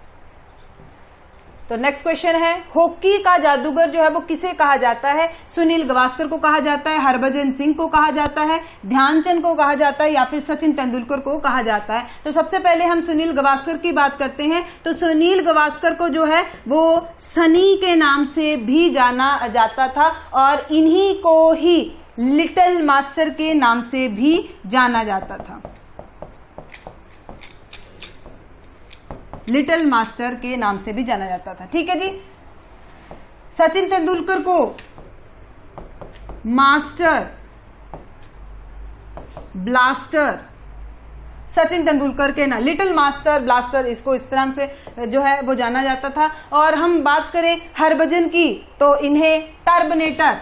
तो नेक्स्ट क्वेश्चन है, हॉकी का जादूगर जो है वो किसे कहा जाता है? सुनील गावस्कर को कहा जाता है, हरभजन सिंह को कहा जाता है, ध्यानचंद को कहा जाता है, या फिर सचिन तेंदुलकर को कहा जाता है? तो सबसे पहले हम सुनील गावस्कर की बात करते हैं। तो सुनील गावस्कर को जो है वो सनी के नाम से भी जाना जाता था और इन्हीं को ही लिटिल मास्टर के नाम से भी जाना जाता था। लिटिल मास्टर के नाम से भी जाना जाता था। ठीक है जी। सचिन तेंदुलकर को मास्टर ब्लास्टर, सचिन तेंदुलकर के नाम लिटिल मास्टर ब्लास्टर, इसको इस तरह से जो है वो जाना जाता था। और हम बात करें हरभजन की तो इन्हें टर्मिनेटर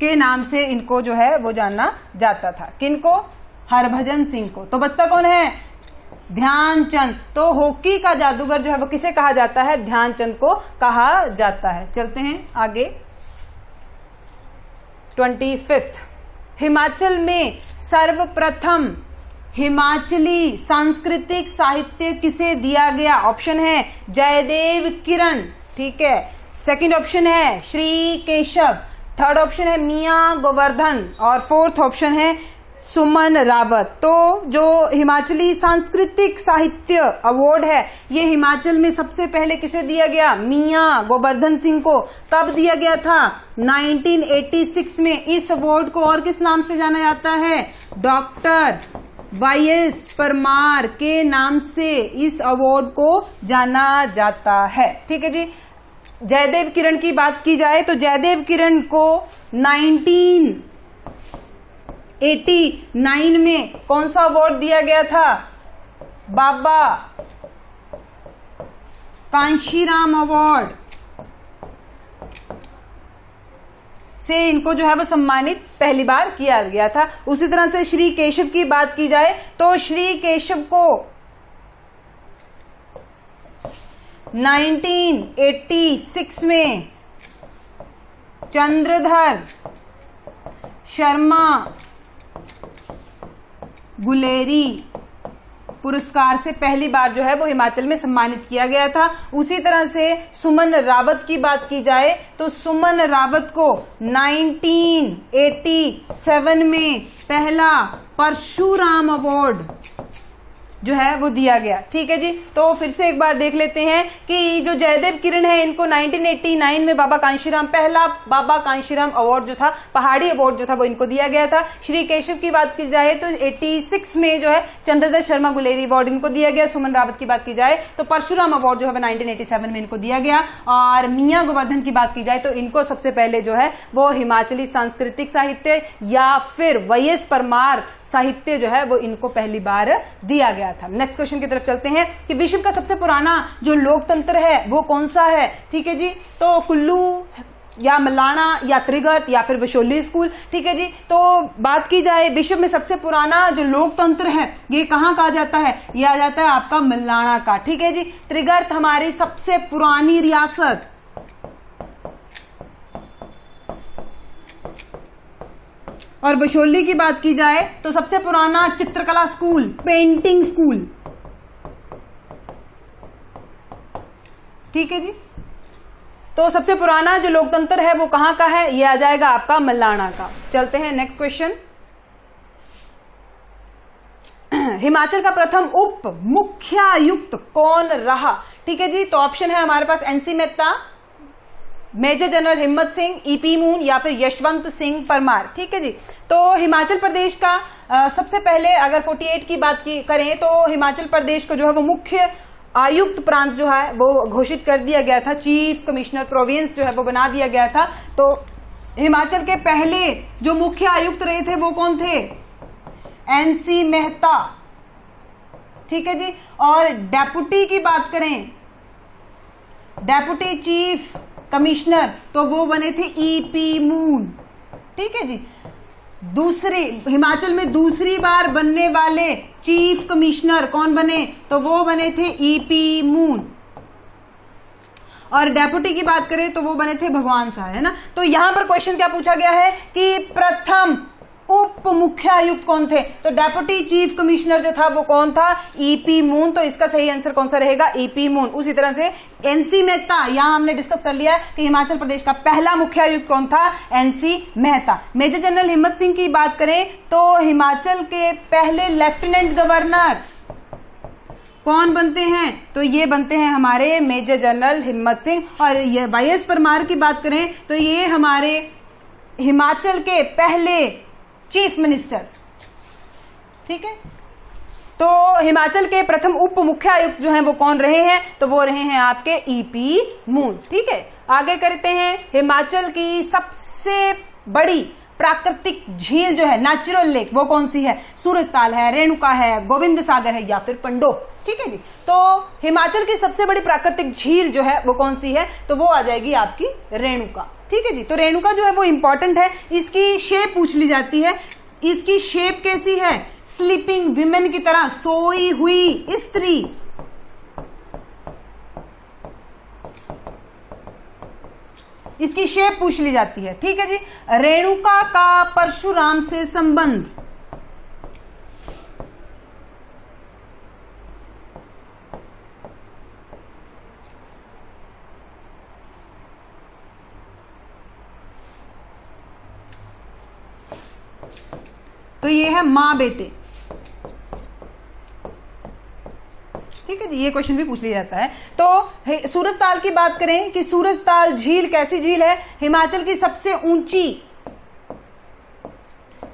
के नाम से इनको जो है वो जाना जाता था। किनको? हरभजन सिंह को। तो बचता कौन है? ध्यानचंद। तो हॉकी का जादूगर जो है वो किसे कहा जाता है? ध्यानचंद को कहा जाता है। चलते हैं आगे। 25 हिमाचल में सर्वप्रथम हिमाचली सांस्कृतिक साहित्य किसे दिया गया? ऑप्शन है जयदेव किरण। ठीक है। सेकंड ऑप्शन है श्री केशव, थर्ड ऑप्शन है मियां गोवर्धन और फोर्थ ऑप्शन है सुमन रावत। तो जो हिमाचली सांस्कृतिक साहित्य अवार्ड है ये हिमाचल में सबसे पहले किसे दिया गया? मियां गोवर्धन सिंह को। कब दिया गया था? 1986 में। इस अवार्ड को और किस नाम से जाना जाता है? डॉक्टर वाईएस परमार के नाम से इस अवार्ड को जाना जाता है। ठीक है जी। जयदेव किरण की बात की जाए तो जयदेव किरण को 1989 में कौन सा अवार्ड दिया गया था? बाबा कांशीराम अवार्ड से इनको जो है वो सम्मानित पहली बार किया गया था। उसी तरह से श्री केशव की बात की जाए तो श्री केशव को 1986 में चंद्रधर शर्मा गुलेरी पुरस्कार से पहली बार जो है वो हिमाचल में सम्मानित किया गया था। उसी तरह से सुमन रावत की बात की जाए तो सुमन रावत को 1987 में पहला परशुराम अवार्ड जो है वो दिया गया। ठीक है जी। तो फिर से एक बार देख लेते हैं कि जो जयदेव किरण है इनको 1989 में पहला बाबा कांशीराम अवार्ड जो था, पहाड़ी अवार्ड जो था वो इनको दिया गया था। श्री केशव की बात की जाए तो 86 में जो है चंद्रधर शर्मा गुलेरी अवार्ड इनको दिया गया। सुमन रावत की बात की जाए तो परशुराम अवार्ड जो है 1987 में इनको दिया गया। और मियां गोवर्धन की बात की जाए तो इनको सबसे पहले जो है वो हिमाचली सांस्कृतिक साहित्य या फिर वाईएस परमार साहित्य जो है वो इनको पहली बार दिया गया था। नेक्स्ट क्वेश्चन की तरफ चलते हैं कि विश्व का सबसे पुराना जो लोकतंत्र है वो कौन सा है? ठीक है जी। तो कुल्लू या मलाना या त्रिगर्त या फिर विशोली स्कूल। ठीक है जी। तो बात की जाए विश्व में सबसे पुराना जो लोकतंत्र है ये कहाँ कहा जाता है? ये आ जाता है आपका मलाना का। ठीक है जी। त्रिगर्त हमारी सबसे पुरानी रियासत, और विशोली की बात की जाए तो सबसे पुराना चित्रकला स्कूल, पेंटिंग स्कूल। ठीक है जी। तो सबसे पुराना जो लोकतंत्र है वो कहां का है? ये आ जाएगा आपका मलाना का। चलते हैं नेक्स्ट क्वेश्चन। हिमाचल का प्रथम उप मुख्यायुक्त कौन रहा? ठीक है जी। तो ऑप्शन है हमारे पास एनसी मेहता, मेजर जनरल हिम्मत सिंह, ईपी मून या फिर यशवंत सिंह परमार। ठीक है जी। तो हिमाचल प्रदेश का सबसे पहले अगर 48 की बात करें तो हिमाचल प्रदेश को जो है वो मुख्य आयुक्त प्रांत जो है वो घोषित कर दिया गया था। चीफ कमिश्नर प्रोविंस जो है वो बना दिया गया था। तो हिमाचल के पहले जो मुख्य आयुक्त रहे थे वो कौन थे? एनसी मेहता। ठीक है जी। और डेप्यूटी की बात करें, डेप्यूटी चीफ कमिश्नर तो वो बने थे ईपी मून। ठीक है जी। दूसरे हिमाचल में दूसरी बार बनने वाले चीफ कमिश्नर कौन बने? तो वो बने थे ईपी मून। और डेप्यूटी की बात करें तो वो बने थे भगवान शाह, है ना। तो यहां पर क्वेश्चन क्या पूछा गया है कि प्रथम उप मुख्यायुक्त कौन थे? तो डेप्यूटी चीफ कमिश्नर जो था वो कौन था? EP moon. तो इसका सही आंसर कौन सा रहेगा? EP moon. उसी तरह से एनसी मेहता, यहां हमने डिस्कस कर लिया कि हिमाचल प्रदेश का पहला मुख्यायुक्त कौन था? एनसी मेहता। मेजर जनरल हिम्मत सिंह की बात करें तो हिमाचल के पहले लेफ्टिनेंट गवर्नर कौन बनते हैं? तो ये बनते हैं हमारे मेजर जनरल हिम्मत सिंह। और ये वाईएस परमार की बात करें तो ये हमारे हिमाचल के पहले चीफ मिनिस्टर। ठीक है। तो हिमाचल के प्रथम उप मुख्यायुक्त जो हैं वो कौन रहे हैं? तो वो रहे हैं आपके ईपी मून। ठीक है। आगे करते हैं। हिमाचल की सबसे बड़ी प्राकृतिक झील जो है, नेचुरल लेक, वो कौन सी है? सूरजताल है, रेणुका है, गोविंद सागर है या फिर पंडोह। ठीक है जी। तो हिमाचल की सबसे बड़ी प्राकृतिक झील जो है वो कौन सी है? तो वो आ जाएगी आपकी रेणुका। ठीक है जी। तो रेणुका जो है वो इंपॉर्टेंट है। इसकी शेप पूछ ली जाती है। इसकी शेप कैसी है? स्लीपिंग विमेन की तरह, सोई हुई स्त्री। इसकी शेप पूछ ली जाती है। ठीक है जी। रेणुका का परशुराम से संबंध, तो ये है माँ बेटे। ठीक है जी, ये क्वेश्चन भी पूछ लिया जाता है। तो सूरजताल की बात करें कि सूरजताल झील कैसी झील है? हिमाचल की सबसे ऊंची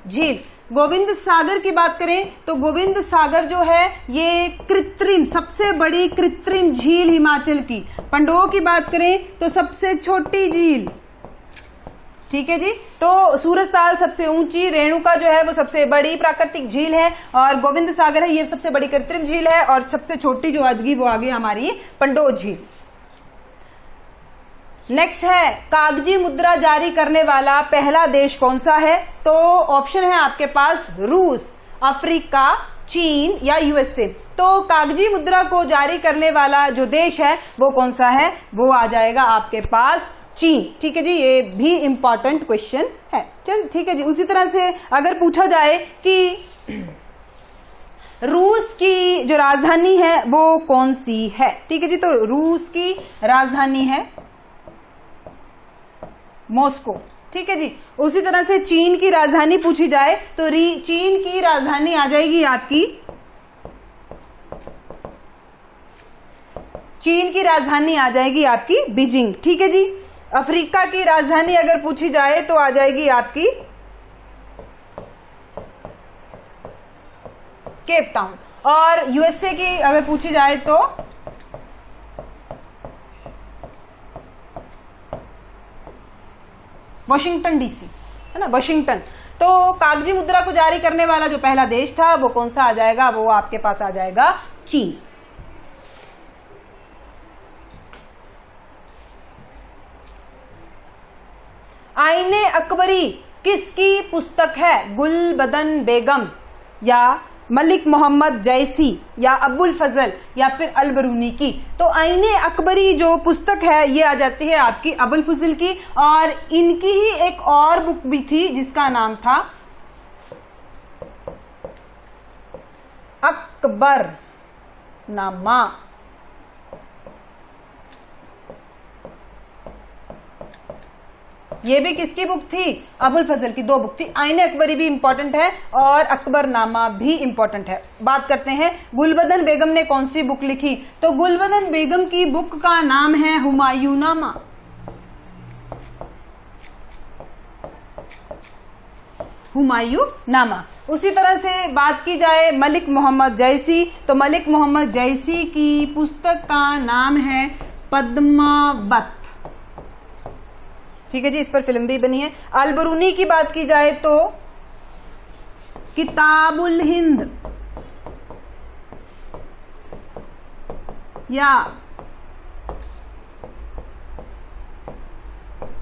झील। गोविंद सागर की बात करें तो गोविंद सागर जो है ये कृत्रिम, सबसे बड़ी कृत्रिम झील हिमाचल की। पंडोह की बात करें तो सबसे छोटी झील। ठीक है जी, तो सूरजताल सबसे ऊंची, रेणुका जो है वो सबसे बड़ी प्राकृतिक झील है, और गोविंद सागर है ये सबसे बड़ी कृत्रिम झील है, और सबसे छोटी जो आदगी वो आगे हमारी पंडोह झील। नेक्स्ट है कागजी मुद्रा जारी करने वाला पहला देश कौन सा है? तो ऑप्शन है आपके पास रूस, अफ्रीका, चीन या यूएसए। तो कागजी मुद्रा को जारी करने वाला जो देश है वो कौन सा है? वो आ जाएगा आपके पास चीन। ठीक है जी, ये भी इंपॉर्टेंट क्वेश्चन है। चल ठीक है जी, उसी तरह से अगर पूछा जाए कि रूस की जो राजधानी है वो कौन सी है? ठीक है जी, तो रूस की राजधानी है मॉस्को। ठीक है जी, उसी तरह से चीन की राजधानी पूछी जाए तो चीन की राजधानी आ जाएगी आपकी, चीन की राजधानी आ जाएगी आपकी बीजिंग। ठीक है जी, अफ्रीका की राजधानी अगर पूछी जाए तो आ जाएगी आपकी केप टाउन, और यूएसए की अगर पूछी जाए तो वॉशिंगटन डीसी, है ना, वॉशिंगटन। तो कागजी मुद्रा को जारी करने वाला जो पहला देश था वो कौन सा आ जाएगा? वो आपके पास आ जाएगा चीन। आईने अकबरी किसकी पुस्तक है? गुलबदन बेगम या मलिक मोहम्मद जैसी या अबुल फजल या फिर अलबरूनी की? तो आईने अकबरी जो पुस्तक है ये आ जाती है आपकी अबुल फजल की, और इनकी ही एक और बुक भी थी जिसका नाम था अकबर नामा। ये भी किसकी बुक थी? अबुल फजल की। दो बुक थी, आईने अकबरी भी इंपॉर्टेंट है और अकबरनामा भी इंपॉर्टेंट है। बात करते हैं गुलबदन बेगम ने कौन सी बुक लिखी? तो गुलबदन बेगम की बुक का नाम है हुमायूंनामा। हुमायूंनामा। उसी तरह से बात की जाए मलिक मोहम्मद जैसी, तो मलिक मोहम्मद जैसी की पुस्तक का नाम है पद्मावत। ठीक है जी, इस पर फिल्म भी बनी है। अलबरूनी की बात की जाए तो किताबुल हिंद या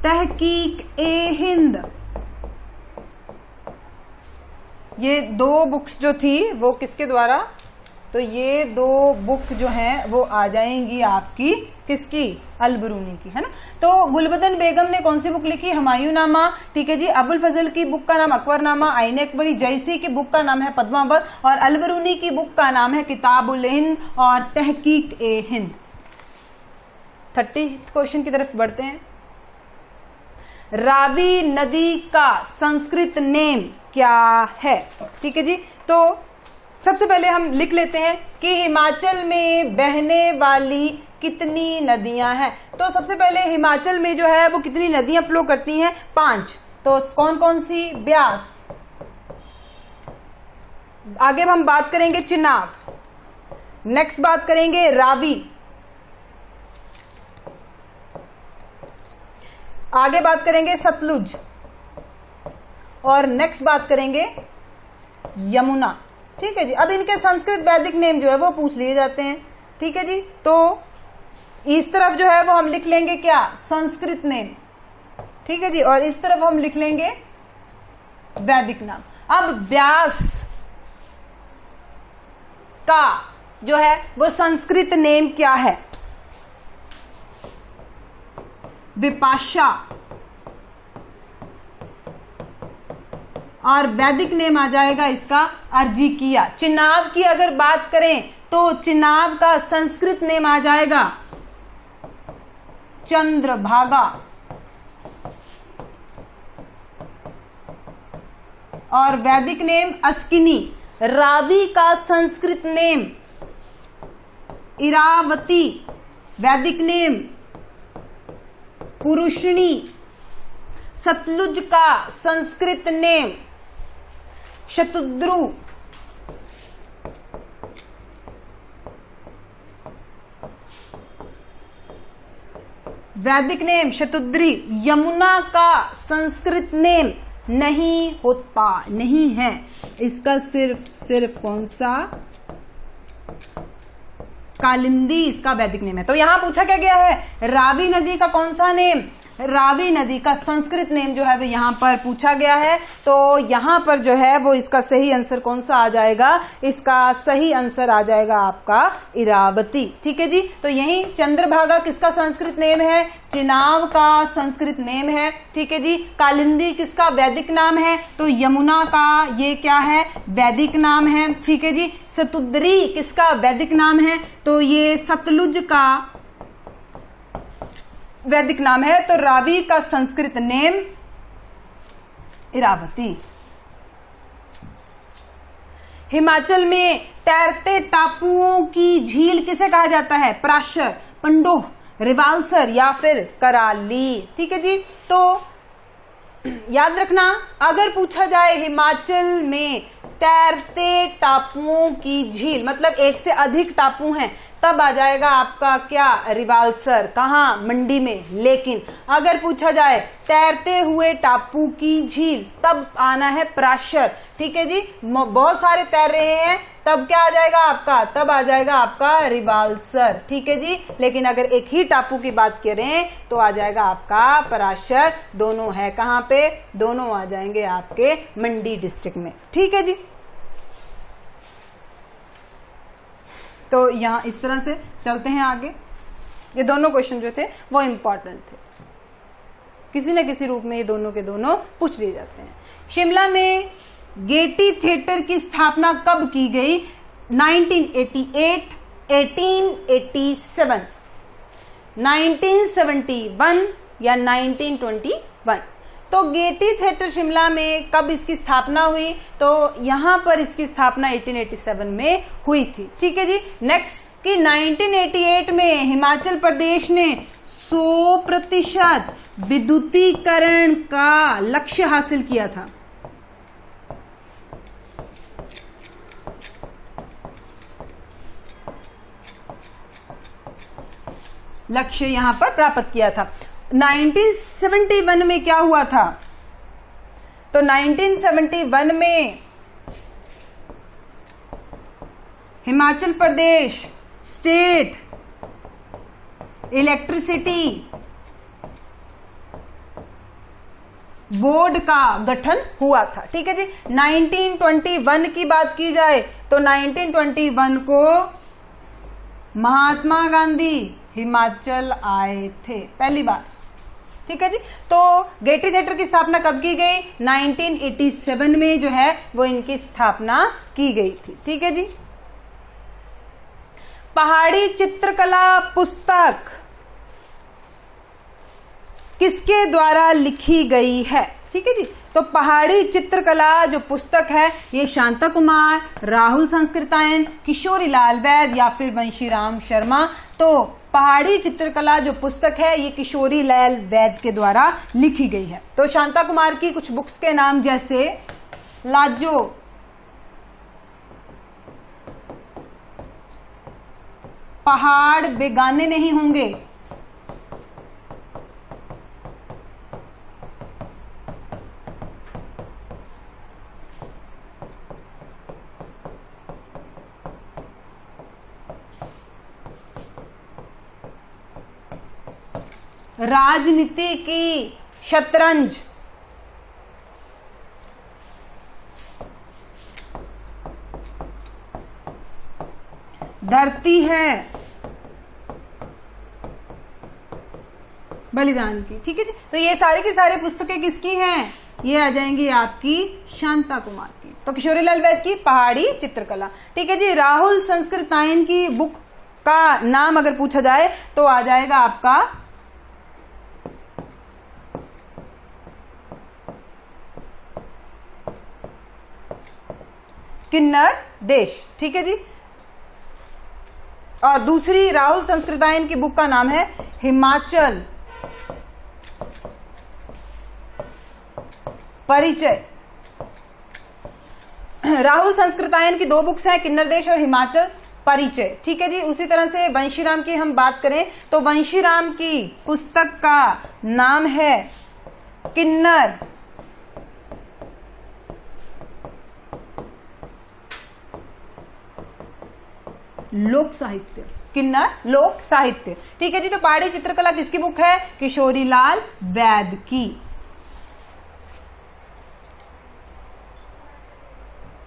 तहकीक ए हिंद, ये दो बुक्स जो थी वो किसके द्वारा? तो ये दो बुक जो हैं वो आ जाएंगी आपकी किसकी? अलबरूनी की, है ना। तो गुलबदन बेगम ने कौन सी बुक लिखी? हुमायूंनामा। ठीक है जी, अबुल फजल की बुक का नाम अकबरनामा, आईने अकबरी जैसी की बुक का नाम है पद्मावत, और अलबरूनी की बुक का नाम है किताबुल हिंद और तहकीक ए हिंद। 30 क्वेश्चन की तरफ बढ़ते हैं। रावी नदी का संस्कृत नेम क्या है? ठीक है जी, तो सबसे पहले हम लिख लेते हैं कि हिमाचल में बहने वाली कितनी नदियां हैं। तो सबसे पहले हिमाचल में जो है वो कितनी नदियां फ्लो करती हैं? 5। तो कौन कौन सी? ब्यास, आगे हम बात करेंगे चिनाब, नेक्स्ट बात करेंगे रावी, आगे बात करेंगे सतलुज, और नेक्स्ट बात करेंगे यमुना। ठीक है जी, अब इनके संस्कृत वैदिक नेम जो है वो पूछ लिए जाते हैं। ठीक है जी, तो इस तरफ जो है वो हम लिख लेंगे क्या? संस्कृत नेम। ठीक है जी, और इस तरफ हम लिख लेंगे वैदिक नाम। अब व्यास का जो है वो संस्कृत नेम क्या है? विपाशा, और वैदिक नेम आ जाएगा इसका अर्जिकिया। चिनाब की अगर बात करें तो चिनाब का संस्कृत नेम आ जाएगा चंद्रभागा, और वैदिक नेम अस्किनी। रावी का संस्कृत नेम इरावती, वैदिक नेम पुरुषिणी। सतलुज का संस्कृत नेम शतुद्रु। वैदिक नेम शतुद्री। यमुना का संस्कृत नेम नहीं होता, नहीं है, इसका सिर्फ कौन सा, कालिंदी इसका वैदिक नेम है। तो यहां पूछा क्या गया है, रावी नदी का कौन सा नेम, रावी नदी का संस्कृत नेम जो है वो यहां पर पूछा गया है। तो यहां पर जो है वो इसका सही आंसर कौन सा आ जाएगा, इसका सही आंसर आ जाएगा आपका इरावती। ठीक है जी। तो यही चंद्रभागा किसका संस्कृत नेम है, चिनाब का संस्कृत नेम है। ठीक है जी। कालिंदी किसका वैदिक नाम है, तो यमुना का ये क्या है, वैदिक नाम है। ठीक है जी। सतुद्री किसका वैदिक नाम है, तो ये सतलुज का वैदिक नाम है। तो रावी का संस्कृत नेम इरावती। हिमाचल में तैरते टापुओं की झील किसे कहा जाता है, प्राशर, पंडोह, रिवाल्सर या फिर कराली। ठीक है जी। तो याद रखना, अगर पूछा जाए हिमाचल में तैरते टापुओं की झील, मतलब एक से अधिक टापू हैं, तब आ जाएगा आपका क्या, रिवाल्सर। कहाँ, मंडी में। लेकिन अगर पूछा जाए तैरते हुए टापू की झील, तब आना है प्राशर। ठीक है जी। बहुत सारे तैर रहे हैं, तब क्या आ जाएगा आपका, तब आ जाएगा आपका रिवाल्सर। ठीक है जी। लेकिन अगर एक ही टापू की बात करें तो आ जाएगा आपका पराशर। दोनों है कहां पे, दोनों आ जाएंगे आपके मंडी डिस्ट्रिक्ट में। ठीक है जी। तो यहां इस तरह से चलते हैं आगे। ये दोनों क्वेश्चन जो थे वो इंपॉर्टेंट थे, किसी न किसी रूप में ये दोनों के दोनों पूछ लिए जाते हैं। शिमला में गेटी थिएटर की स्थापना कब की गई, 1988, 1887, 1971 या 1921। तो गेटी थिएटर शिमला में कब इसकी स्थापना हुई, तो यहां पर इसकी स्थापना 1887 में हुई थी। ठीक है जी। नेक्स्ट कि 1988 में हिमाचल प्रदेश ने 100% विद्युतीकरण का लक्ष्य हासिल किया था। लक्ष्य यहां पर प्राप्त किया था। 1971 में क्या हुआ था, तो 1971 में Himachal Pradesh state electricity board का गठन हुआ था। ठीक है जी। 1921 की बात की जाए तो 1921 को महात्मा गांधी हिमाचल आए थे पहली बार। ठीक है जी। तो गेटी थिएटर की स्थापना कब की गई, 1987 में जो है वो इनकी स्थापना की गई थी। ठीक है जी। पहाड़ी चित्रकला पुस्तक किसके द्वारा लिखी गई है। ठीक है जी। तो पहाड़ी चित्रकला जो पुस्तक है ये शांता कुमार, राहुल संस्कृतायन, किशोरी लाल वैद या फिर वंशीराम शर्मा। तो पहाड़ी चित्रकला जो पुस्तक है ये किशोरी लाल वैद के द्वारा लिखी गई है। तो शांता कुमार की कुछ बुक्स के नाम जैसे लाजो, पहाड़ बेगाने नहीं होंगे, राजनीति की शतरंज, धरती है बलिदान की। ठीक है जी। तो ये सारी की सारी पुस्तकें किसकी हैं, ये आ जाएंगी आपकी शांता कुमार की। तो किशोरी लाल वैद की पहाड़ी चित्रकला। ठीक है जी। राहुल संस्कृतायन की बुक का नाम अगर पूछा जाए तो आ जाएगा आपका किन्नर देश। ठीक है जी। और दूसरी राहुल संस्कृतायन की बुक का नाम है हिमाचल परिचय। राहुल संस्कृतायन की दो बुक्स हैं, किन्नर देश और हिमाचल परिचय। ठीक है जी। उसी तरह से वंशीराम की हम बात करें तो वंशीराम की पुस्तक का नाम है किन्नर लोक साहित्य। किन्नर लोक साहित्य। ठीक है जी। तो पहाड़ी चित्रकला किसकी बुक है? किशोरीलाल वैद की।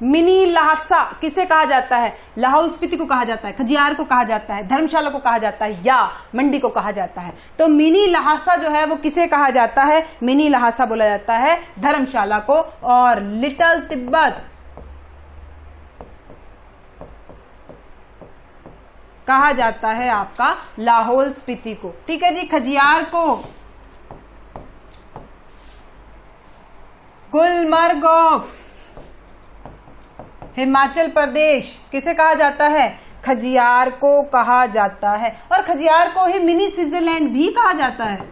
मिनी लहासा किसे कहा जाता है? लाहौल स्पीति को कहा जाता है, खजियार को कहा जाता है, धर्मशाला को कहा जाता है या मंडी को कहा जाता है। तो मिनी लहासा जो है वो किसे कहा जाता है? मिनी लहासा बोला जाता है धर्मशाला को। और लिटिल तिब्बत कहा जाता है आपका लाहौल स्पीति को। ठीक है जी। खजियार को गुलमर्ग ऑफ हिमाचल प्रदेश किसे कहा जाता है? खजियार को कहा जाता है। और खजियार को ही मिनी स्विट्जरलैंड भी कहा जाता है।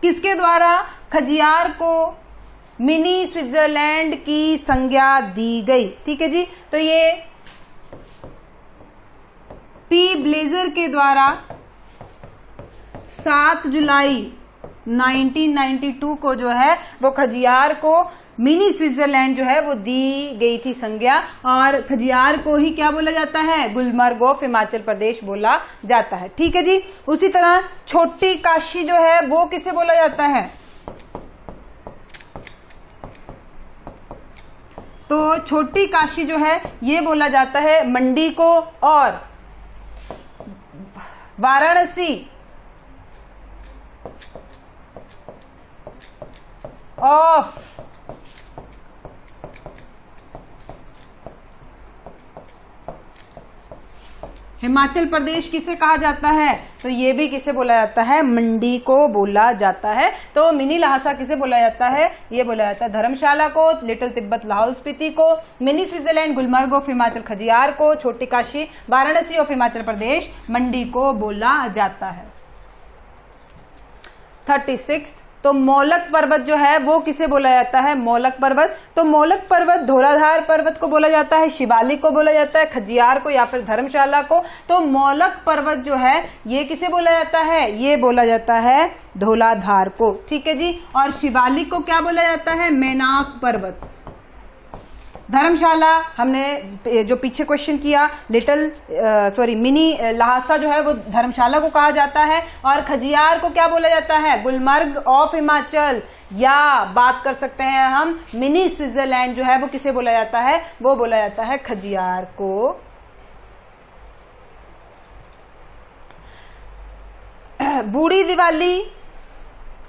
किसके द्वारा खजियार को मिनी स्विट्जरलैंड की संज्ञा दी गई? ठीक है जी। तो ये पी ब्लेजर के द्वारा 7 जुलाई 1992 को जो है वो खजियार को मिनी स्विट्जरलैंड जो है वो दी गई थी संज्ञा। और खजियार को ही क्या बोला जाता है? गुलमर्ग ऑफ हिमाचल प्रदेश बोला जाता है। ठीक है जी। उसी तरह छोटी काशी जो है वो किसे बोला जाता है? तो छोटी काशी जो है ये बोला जाता है मंडी को। और वाराणसी ऑफ हिमाचल प्रदेश किसे कहा जाता है? तो ये भी किसे बोला जाता है? मंडी को बोला जाता है। तो मिनी लहासा किसे बोला जाता है? ये बोला जाता है धर्मशाला को, लिटिल तिब्बत लाहौल स्पीति को, mini Switzerland Gulmarg of Himachal Khajjiar को, छोटी काशी वाराणसी ऑफ हिमाचल प्रदेश मंडी को बोला जाता है। 36 तो मोलक पर्वत जो है वो किसे बोला जाता है? मोलक पर्वत। तो मोलक पर्वत धौलाधार पर्वत को बोला जाता है, शिवालिक को बोला जाता है, खजियार को या फिर धर्मशाला को। तो मोलक पर्वत जो है ये किसे बोला जाता है? ये बोला जाता है धौलाधार को। ठीक है जी। और शिवालिक को क्या बोला जाता है? मैनाक पर्वत। धर्मशाला हमने जो पीछे क्वेश्चन किया मिनी लहासा जो है वो धर्मशाला को कहा जाता है। और खजियार को क्या बोला जाता है? गुलमर्ग ऑफ हिमाचल। या बात कर सकते हैं हम मिनी स्विट्जरलैंड जो है वो किसे बोला जाता है? वो बोला जाता है खजियार को। बूढ़ी दिवाली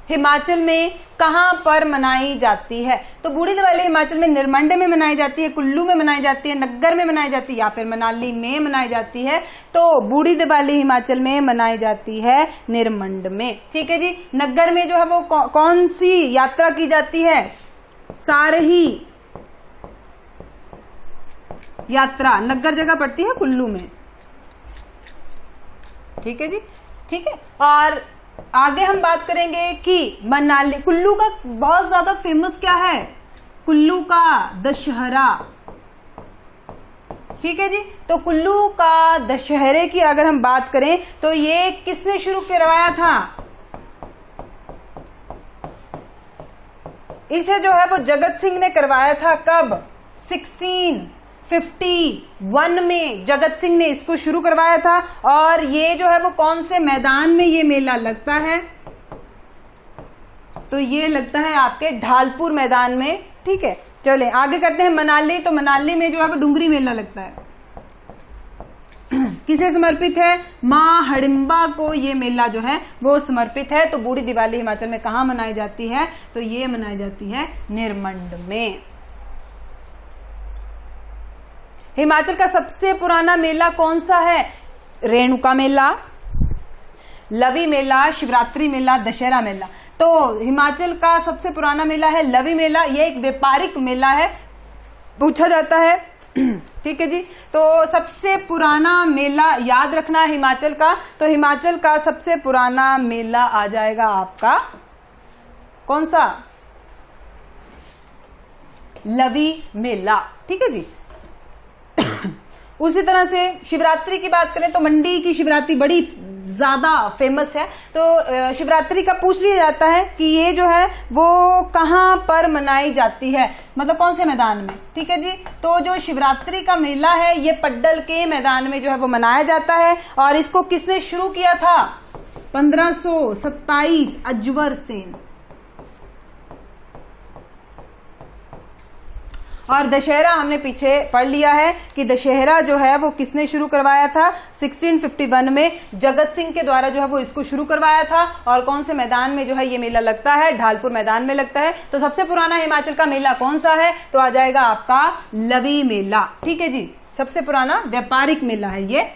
हिमाचल में कहां पर मनाई जाती है? तो बूढ़ी दिवाली हिमाचल में निरमंड में मनाई जाती है, कुल्लू में मनाई जाती है, नग्गर में मनाई जाती है या फिर मनाली में मनाई जाती है। तो बूढ़ी दिवाली हिमाचल में मनाई जाती है निरमंड में। ठीक है जी। नग्गर में जो है वो कौन सी यात्रा की जाती है? सारही यात्रा। नग्गर जगह पड़ती है कुल्लू में। ठीक है जी। ठीक है। और आगे हम बात करेंगे कि मनाली, कुल्लू का बहुत ज्यादा फेमस क्या है? कुल्लू का दशहरा। ठीक है जी। तो कुल्लू का दशहरे की अगर हम बात करें तो ये किसने शुरू करवाया था? इसे जो है वो जगत सिंह ने करवाया था। कब? 1651 में जगत सिंह ने इसको शुरू करवाया था। और ये जो है वो कौन से मैदान में ये मेला लगता है? तो ये लगता है आपके ढालपुर मैदान में। ठीक है। चले आगे करते हैं मनाली। तो मनाली में जो है वो डुंगरी मेला लगता है। किसे समर्पित है? मां हडिम्बा को ये मेला जो है वो समर्पित है। तो बूढ़ी दिवाली हिमाचल में कहां मनाई जाती है? तो ये मनाई जाती है निरमंड में। हिमाचल का सबसे पुराना मेला कौन सा है? रेणुका मेला, लवी मेला, शिवरात्रि मेला, दशहरा मेला। तो हिमाचल का सबसे पुराना मेला है लवी मेला। ये एक व्यापारिक मेला है, पूछा जाता है। ठीक है जी। तो सबसे पुराना मेला याद रखना है हिमाचल का, तो हिमाचल का सबसे पुराना मेला आ जाएगा आपका कौन सा? लवी मेला। ठीक है जी। उसी तरह से शिवरात्रि की बात करें तो मंडी की शिवरात्रि बड़ी ज्यादा फेमस है। तो शिवरात्रि का पूछ लिया जाता है कि ये जो है वो कहां पर मनाई जाती है, मतलब कौन से मैदान में। ठीक है जी। तो जो शिवरात्रि का मेला है ये पड्डल के मैदान में जो है वो मनाया जाता है। और इसको किसने शुरू किया था? 1527 अजवर सेन। और दशहरा हमने पीछे पढ़ लिया है कि दशहरा जो है वो किसने शुरू करवाया था? 1651 में जगत सिंह के द्वारा जो है वो इसको शुरू करवाया था। और कौन से मैदान में जो है ये मेला लगता है? ढालपुर मैदान में लगता है। तो सबसे पुराना हिमाचल का मेला कौन सा है? तो आ जाएगा आपका लवी मेला। ठीक है जी। सबसे पुराना व्यापारिक मेला है ये।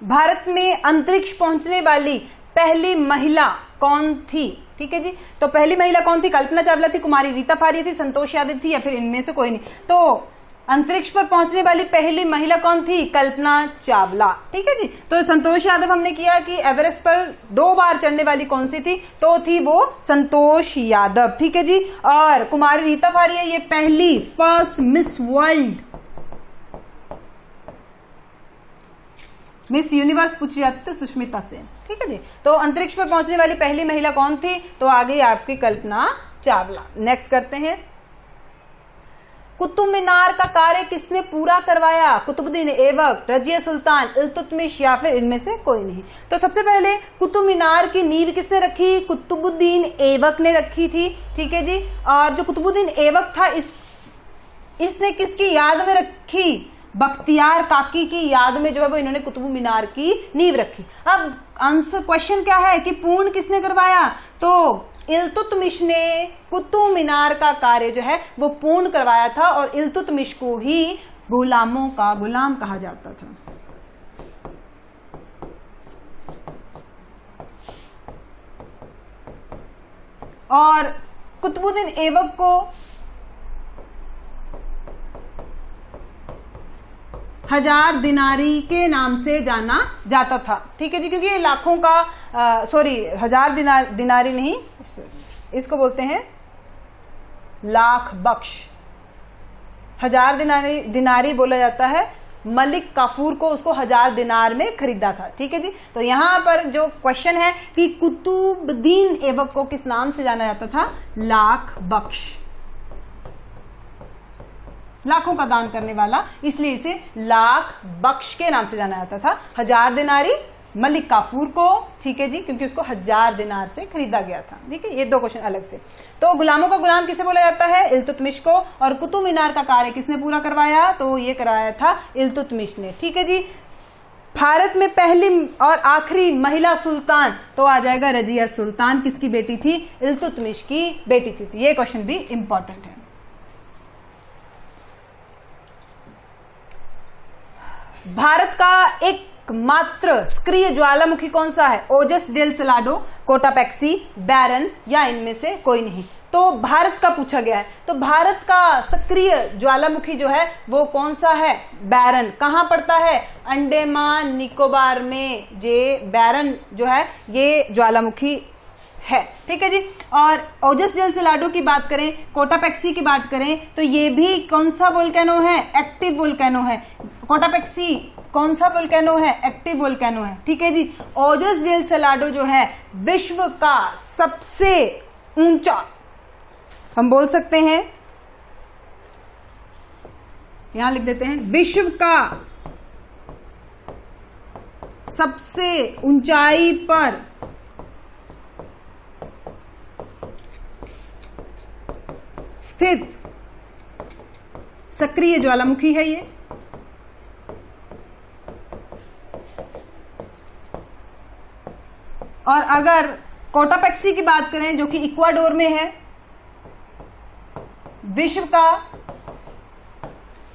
भारत में अंतरिक्ष पहुंचने वाली पहली महिला कौन थी? ठीक है जी। तो पहली महिला कौन थी? कल्पना चावला थी, कुमारी रीता फारिया थी, संतोष यादव थी, या फिर इनमें से कोई नहीं। तो अंतरिक्ष पर पहुंचने वाली पहली महिला कौन थी? कल्पना चावला। ठीक है जी। तो संतोष यादव हमने किया कि एवरेस्ट पर 2 बार चढ़ने वाली कौन सी थी? तो थी वो संतोष यादव। ठीक है जी। और कुमारी रीता फारिया ये पहली first miss world, miss universe पूछी जाती तो सुष्मिता सेन। ठीक है जी। तो अंतरिक्ष पर पहुंचने वाली पहली महिला कौन थी? तो आ गई आपकी कल्पना चावला। नेक्स्ट करते हैं, कुतुब मीनार का कार्य किसने पूरा करवाया? कुतुबुद्दीन ऐबक, रजिया सुल्तान, इल्तुतमिश, या फिर इनमें से कोई नहीं। तो सबसे पहले कुतुब मीनार की नींव किसने रखी? कुतुबुद्दीन ऐबक ने रखी थी। ठीक है जी। और जो कुतुबुद्दीन ऐबक था इसने किसकी याद में रखी? बख्तियार काकी की याद में जो है वो इन्होंने कुतुब मीनार की नींव रखी। अब आंसर क्वेश्चन क्या है कि पूर्ण किसने करवाया? तो इल्तुतमिश ने कुतुब मीनार का कार्य जो है वो पूर्ण करवाया था। और इल्तुतमिश को ही गुलामों का गुलाम कहा जाता था। और कुतुबुद्दीन ऐबक को 1000 दिनारी के नाम से जाना जाता था। ठीक है जी। क्योंकि ये लाखों का 1000 दिनारी नहीं, इसको बोलते हैं लाख बख्श। 1000 दिनारी बोला जाता है। मलिक काफूर को उसको 1000 दिनार में खरीदा था। ठीक है जी। तो यहां पर जो क्वेश्चन है कि कुतुबुद्दीन ऐबक को किस नाम से जाना जाता था? लाख बख्श, लाखों का दान करने वाला, इसलिए इसे लाख बख्श के नाम से जाना जाता था। 1000 दिनारी मलिक काफूर को। ठीक है जी। क्योंकि उसको 1000 दिनार से खरीदा गया था। ठीक है। ये 2 क्वेश्चन अलग से। तो गुलामों का गुलाम किसे बोला जाता है? इल्तुतमिश को। और कुतुब मीनार का कार्य किसने पूरा करवाया? तो ये करवाया था इल्तुतमिश ने। ठीक है जी। भारत में पहली और आखिरी महिला सुल्तान तो आ जाएगा रजिया सुल्तान। किसकी बेटी थी? इल्तुतमिश की बेटी थी। तो ये क्वेश्चन भी इंपॉर्टेंट है। भारत का एकमात्र सक्रिय ज्वालामुखी कौन सा है? ओजस डेल सलाडो, कोटापेक्सी, बैरन, या इनमें से कोई नहीं। तो भारत का पूछा गया है। तो भारत का सक्रिय ज्वालामुखी जो है वो कौन सा है? बैरन। कहां पड़ता है? अंडमान निकोबार में। ये बैरन जो है ये ज्वालामुखी है। ठीक है जी। और ओजस डेल सलाडो की बात करें, कोटापेक्सी की बात करें, तो ये भी कौन सा वोल्केनो है? एक्टिव वोल्केनो है। कोटापेक्सी कौन सा वोल्केनो है? एक्टिव वोल्केनो है। ठीक है जी। ओजस डेल सलाडो जो है विश्व का सबसे ऊंचा, हम बोल सकते हैं, यहां लिख देते हैं, विश्व का सबसे ऊंचाई पर स्थित सक्रिय ज्वालामुखी है ये। और अगर कोटापेक्सी की बात करें जो कि इक्वाडोर में है, विश्व का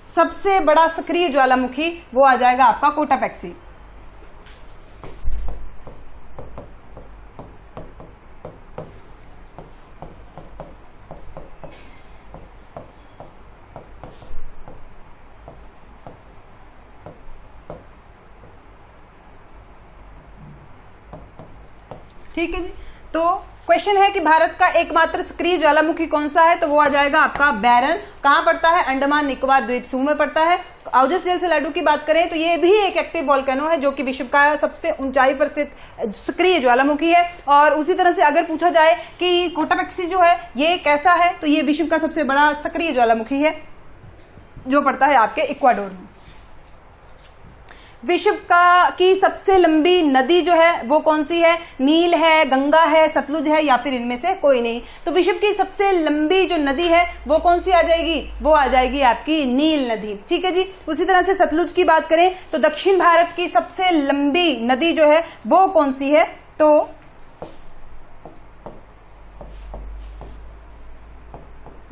सबसे बड़ा सक्रिय ज्वालामुखी वो आ जाएगा आपका कोटापेक्सी। ठीक है जी। तो क्वेश्चन है कि भारत का एकमात्र सक्रिय ज्वालामुखी कौन सा है, तो वो आ जाएगा आपका बैरन। कहां पड़ता है? अंडमान निकोबार द्वीप समूह में पड़ता है। आउजस जेलसलाडू की बात करें तो ये भी एक एक्टिव वोल्केनो है जो कि विश्व का सबसे ऊंचाई पर स्थित सक्रिय ज्वालामुखी है। और उसी तरह से अगर पूछा जाए कि कोटापेक्सी जो है ये कैसा है, तो ये विश्व का सबसे बड़ा सक्रिय ज्वालामुखी है जो पड़ता है आपके इक्वाडोर में। विश्व की सबसे लंबी नदी जो है वो कौन सी है? नील है, गंगा है, सतलुज है, या फिर इनमें से कोई नहीं। तो विश्व की सबसे लंबी जो नदी है वो कौन सी आ जाएगी? वो आ जाएगी आपकी नील नदी। ठीक है जी। उसी तरह से सतलुज की बात करें तो दक्षिण भारत की सबसे लंबी नदी जो है वो कौन सी है? तो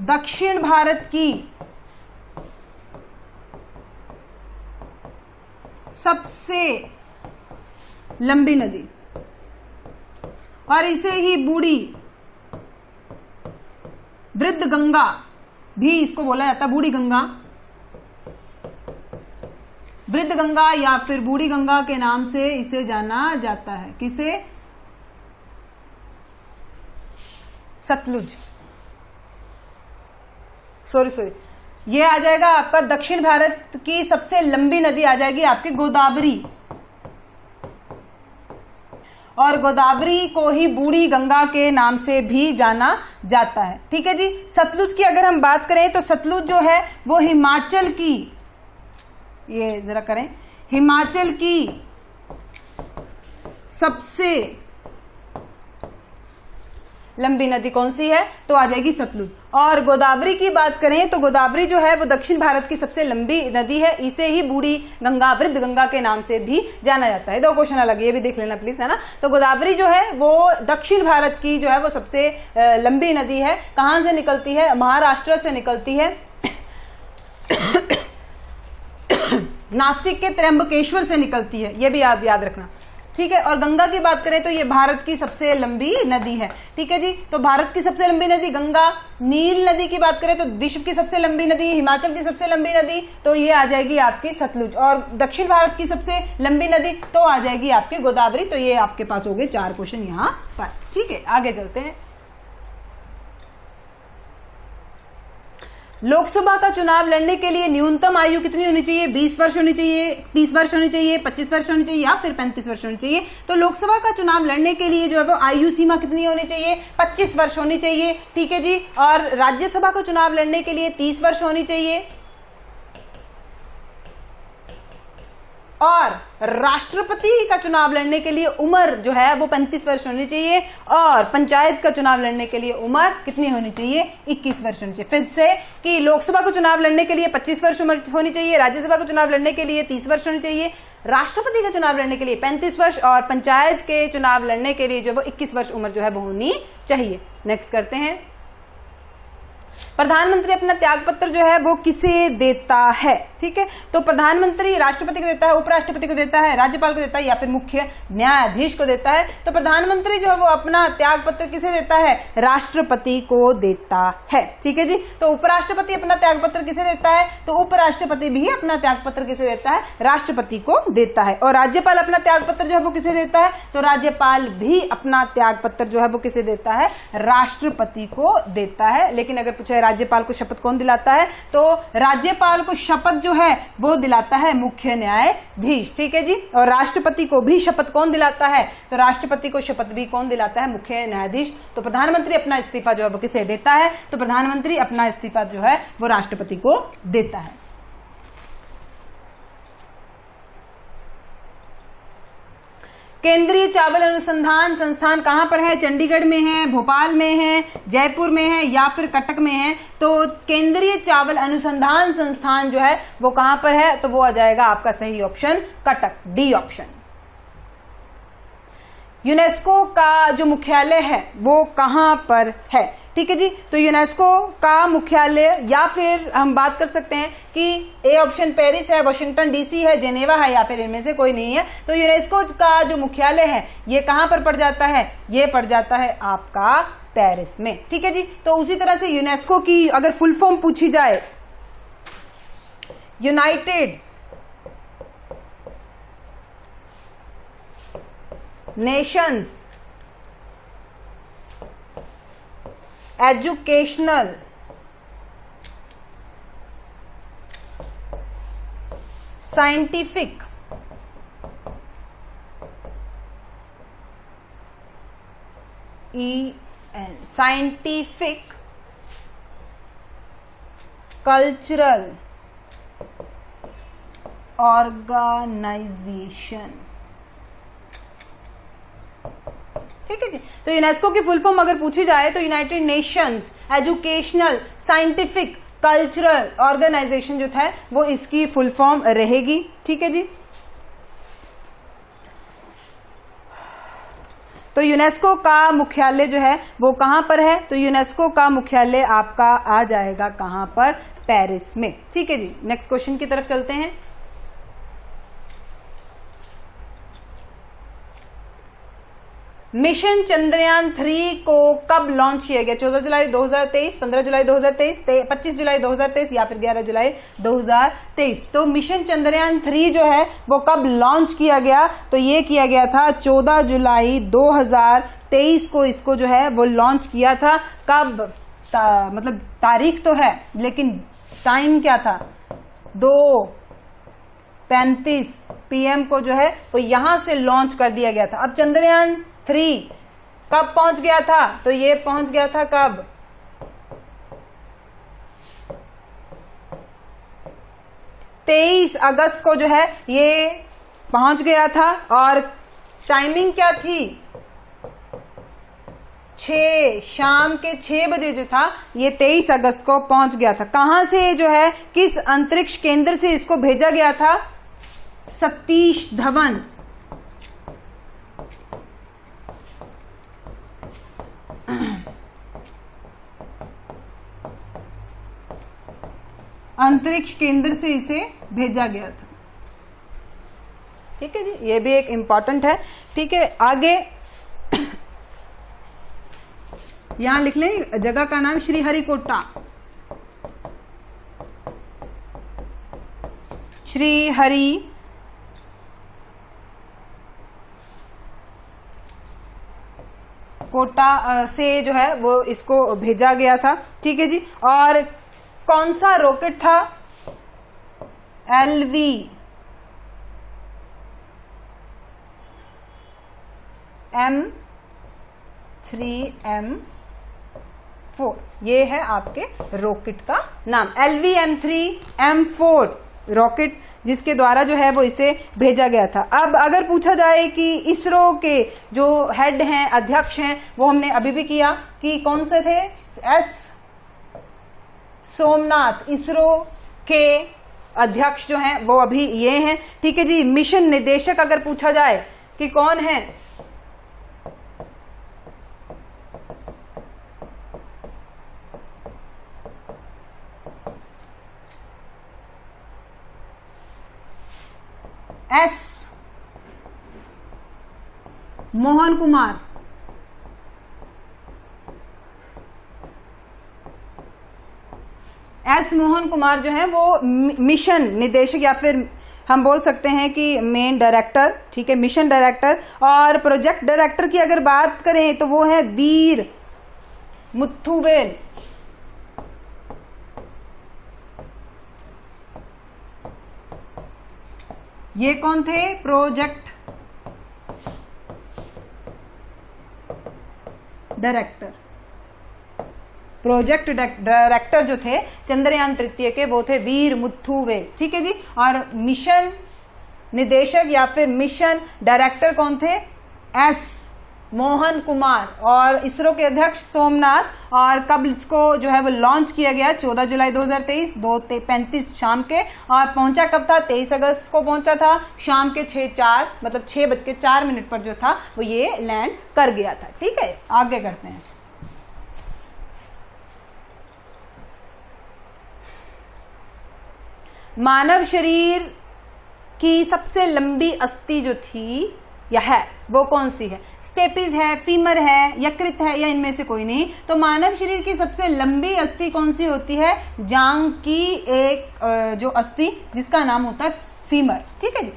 दक्षिण भारत की सबसे लंबी नदी, और इसे ही बूढ़ी वृद्ध गंगा भी इसको बोला जाता है। बूढ़ी गंगा, वृद्ध गंगा या फिर बूढ़ी गंगा के नाम से इसे जाना जाता है। किसे? सतलुज। सॉरी, ये आ जाएगा आपका दक्षिण भारत की सबसे लंबी नदी आ जाएगी आपकी गोदावरी, और गोदावरी को ही बूढ़ी गंगा के नाम से भी जाना जाता है। ठीक है जी। सतलुज की अगर हम बात करें तो सतलुज जो है वो हिमाचल की, ये जरा करें, हिमाचल की सबसे लंबी नदी कौन सी है? तो आ जाएगी सतलुज। और गोदावरी की बात करें तो गोदावरी जो है वो दक्षिण भारत की सबसे लंबी नदी है। इसे ही बूढ़ी गंगा, वृद्ध गंगा के नाम से भी जाना जाता है। दो क्वेश्चन अलग, ये भी देख लेना प्लीज, है ना। तो गोदावरी जो है वो दक्षिण भारत की जो है वो सबसे लंबी नदी है। कहां से निकलती है? महाराष्ट्र से निकलती है। नासिक के त्र्यंबकेश्वर से निकलती है, ये भी आप याद रखना। ठीक है। और गंगा की बात करें तो ये भारत की सबसे लंबी नदी है। ठीक है जी। तो भारत की सबसे लंबी नदी गंगा। नील नदी की बात करें तो विश्व की सबसे लंबी नदी, हिमाचल की सबसे लंबी नदी, तो ये आ जाएगी आपकी सतलुज। और दक्षिण भारत की सबसे लंबी नदी तो आ जाएगी आपकी गोदावरी। तो ये आपके पास हो गए 4 क्वेश्चन यहाँ पर। ठीक है, आगे चलते हैं। लोकसभा का चुनाव लड़ने के लिए न्यूनतम आयु कितनी होनी चाहिए? 20 वर्ष होनी चाहिए, 30 वर्ष होनी चाहिए, 25 वर्ष होनी चाहिए, या फिर 35 वर्ष होनी चाहिए। तो लोकसभा का चुनाव लड़ने के लिए जो है वो आयु सीमा कितनी होनी चाहिए? 25 वर्ष होनी चाहिए। ठीक है जी। और राज्यसभा का चुनाव लड़ने के लिए 30 वर्ष होनी चाहिए, और राष्ट्रपति का चुनाव लड़ने के लिए उम्र जो है वो 35 वर्ष होनी चाहिए, और पंचायत का चुनाव लड़ने के लिए उम्र कितनी होनी चाहिए? 21 वर्ष होनी चाहिए। फिर से कि लोकसभा को चुनाव लड़ने के लिए 25 वर्ष उम्र होनी चाहिए, राज्यसभा को चुनाव लड़ने के लिए 30 वर्ष होनी चाहिए, राष्ट्रपति का चुनाव लड़ने के लिए 35 वर्ष, और पंचायत के चुनाव लड़ने के लिए जो वो 21 वर्ष उम्र जो है वो होनी चाहिए। नेक्स्ट करते हैं। प्रधानमंत्री अपना त्यागपत्र जो है वो किसे देता है? ठीक है। तो प्रधानमंत्री राष्ट्रपति को देता है, उपराष्ट्रपति को देता है, राज्यपाल को देता है, या फिर मुख्य न्यायाधीश को देता है। तो प्रधानमंत्री जो है वो अपना त्यागपत्र किसे देता है? राष्ट्रपति को देता है। ठीक है जी। तो उपराष्ट्रपति अपना त्यागपत्र किसे देता है? तो उपराष्ट्रपति भी अपना त्यागपत्र किसे देता है? राष्ट्रपति को देता है। और राज्यपाल अपना त्यागपत्र जो है वो किसे देता है? तो राज्यपाल भी अपना त्यागपत्र जो है वो किसे देता है? राष्ट्रपति को देता है। लेकिन अगर पूछे राज्यपाल को शपथ कौन दिलाता है? तो राज्यपाल को शपथ जो है वो दिलाता है मुख्य न्यायाधीश। ठीक है जी। और राष्ट्रपति को भी शपथ कौन दिलाता है? तो राष्ट्रपति को शपथ भी कौन दिलाता है? मुख्य न्यायाधीश। तो प्रधानमंत्री अपना इस्तीफा जो है वो किसे देता है? तो प्रधानमंत्री अपना इस्तीफा जो है वो राष्ट्रपति को देता है। केंद्रीय चावल अनुसंधान संस्थान कहां पर है? चंडीगढ़ में है, भोपाल में है, जयपुर में है या फिर कटक में है? तो केंद्रीय चावल अनुसंधान संस्थान जो है वो कहां पर है? तो वो आ जाएगा आपका सही option Cuttack, D option. UNESCO का जो मुख्यालय है वो कहां पर है? ठीक है जी, तो यूनेस्को का मुख्यालय, या फिर हम बात कर सकते हैं कि ए ऑप्शन पेरिस है, वाशिंगटन डीसी है, जेनेवा है, या फिर इनमें से कोई नहीं है। तो यूनेस्को का जो मुख्यालय है ये कहां पर पड़ जाता है? ये पड़ जाता है आपका पेरिस में। ठीक है जी, तो उसी तरह से यूनेस्को की अगर फुल फॉर्म पूछी जाए, United Nations Educational Scientific Scientific Cultural Organisation. ठीक है जी, तो यूनेस्को की फुल फॉर्म अगर पूछी जाए तो United Nations Educational Scientific Cultural Organisation जो था वो इसकी फुल फॉर्म रहेगी। ठीक है जी, तो यूनेस्को का मुख्यालय जो है वो कहां पर है? तो यूनेस्को का मुख्यालय आपका आ जाएगा कहां पर? पेरिस में। ठीक है जी, नेक्स्ट क्वेश्चन की तरफ चलते हैं। मिशन चंद्रयान 3 को कब लॉन्च किया गया? 14 जुलाई 2023, 15 जुलाई 2023, 25 जुलाई 2023 या फिर 11 जुलाई 2023। तो मिशन चंद्रयान 3 जो है वो कब लॉन्च किया गया? तो ये किया गया था 14 जुलाई 2023 को इसको जो है वो लॉन्च किया था। कब? मतलब तारीख तो है लेकिन टाइम क्या था? 2:35 PM को जो है वो यहां से लॉन्च कर दिया गया था। अब चंद्रयान 3 कब पहुंच गया था? तो ये पहुंच गया था कब? 23 अगस्त को जो है ये पहुंच गया था। और टाइमिंग क्या थी? शाम के 6 बजे जो था ये 23 अगस्त को पहुंच गया था। कहां से जो है, किस अंतरिक्ष केंद्र से इसको भेजा गया था? सतीश धवन अंतरिक्ष केंद्र से इसे भेजा गया था। ठीक है जी, ये भी एक इंपॉर्टेंट है। ठीक है, आगे यहां लिख लें जगह का नाम श्रीहरिकोटा। श्रीहरि कोटा से जो है वो इसको भेजा गया था। ठीक है जी, और कौन सा रॉकेट था? LVM-3M4, ये है आपके रॉकेट का नाम। LVM-3M4 रॉकेट जिसके द्वारा जो है वो इसे भेजा गया था। अब अगर पूछा जाए कि इसरो के जो हेड हैं, अध्यक्ष हैं, वो हमने अभी भी किया कि कौन से थे? एस सोमनाथ इसरो के अध्यक्ष जो हैं वो अभी ये हैं। ठीक है जी, मिशन निदेशक अगर पूछा जाए कि कौन है? एस मोहन कुमार। एस मोहन कुमार जो है वो मिशन निदेशक या फिर हम बोल सकते हैं कि मेन डायरेक्टर। ठीक है, मिशन डायरेक्टर। और प्रोजेक्ट डायरेक्टर की अगर बात करें तो वो है वीर मुथुवेल। ये कौन थे? Project director. प्रोजेक्ट डायरेक्टर जो थे चंद्रयान 3 के वो थे वीर मुथुवेल। ठीक है जी, और मिशन निदेशक या फिर मिशन डायरेक्टर कौन थे? एस मोहन कुमार और इसरो के अध्यक्ष सोमनाथ। और कब इसको जो है वो लॉन्च किया गया? 14 जुलाई 2023 2:35 शाम के। और पहुंचा कब था? 23 अगस्त को पहुंचा था शाम के 6:04 मतलब 6:04 पर जो था वो ये लैंड कर गया था। ठीक है, आगे करते हैं। मानव शरीर की सबसे लंबी अस्थि जो थी या है वो कौन सी है? स्टेपिस है, फीमर है, यकृत है, या इनमें से कोई नहीं? तो मानव शरीर की सबसे लंबी अस्थि कौन सी होती है? जांघ की एक जो अस्थि जिसका नाम होता है फीमर। ठीक है जी।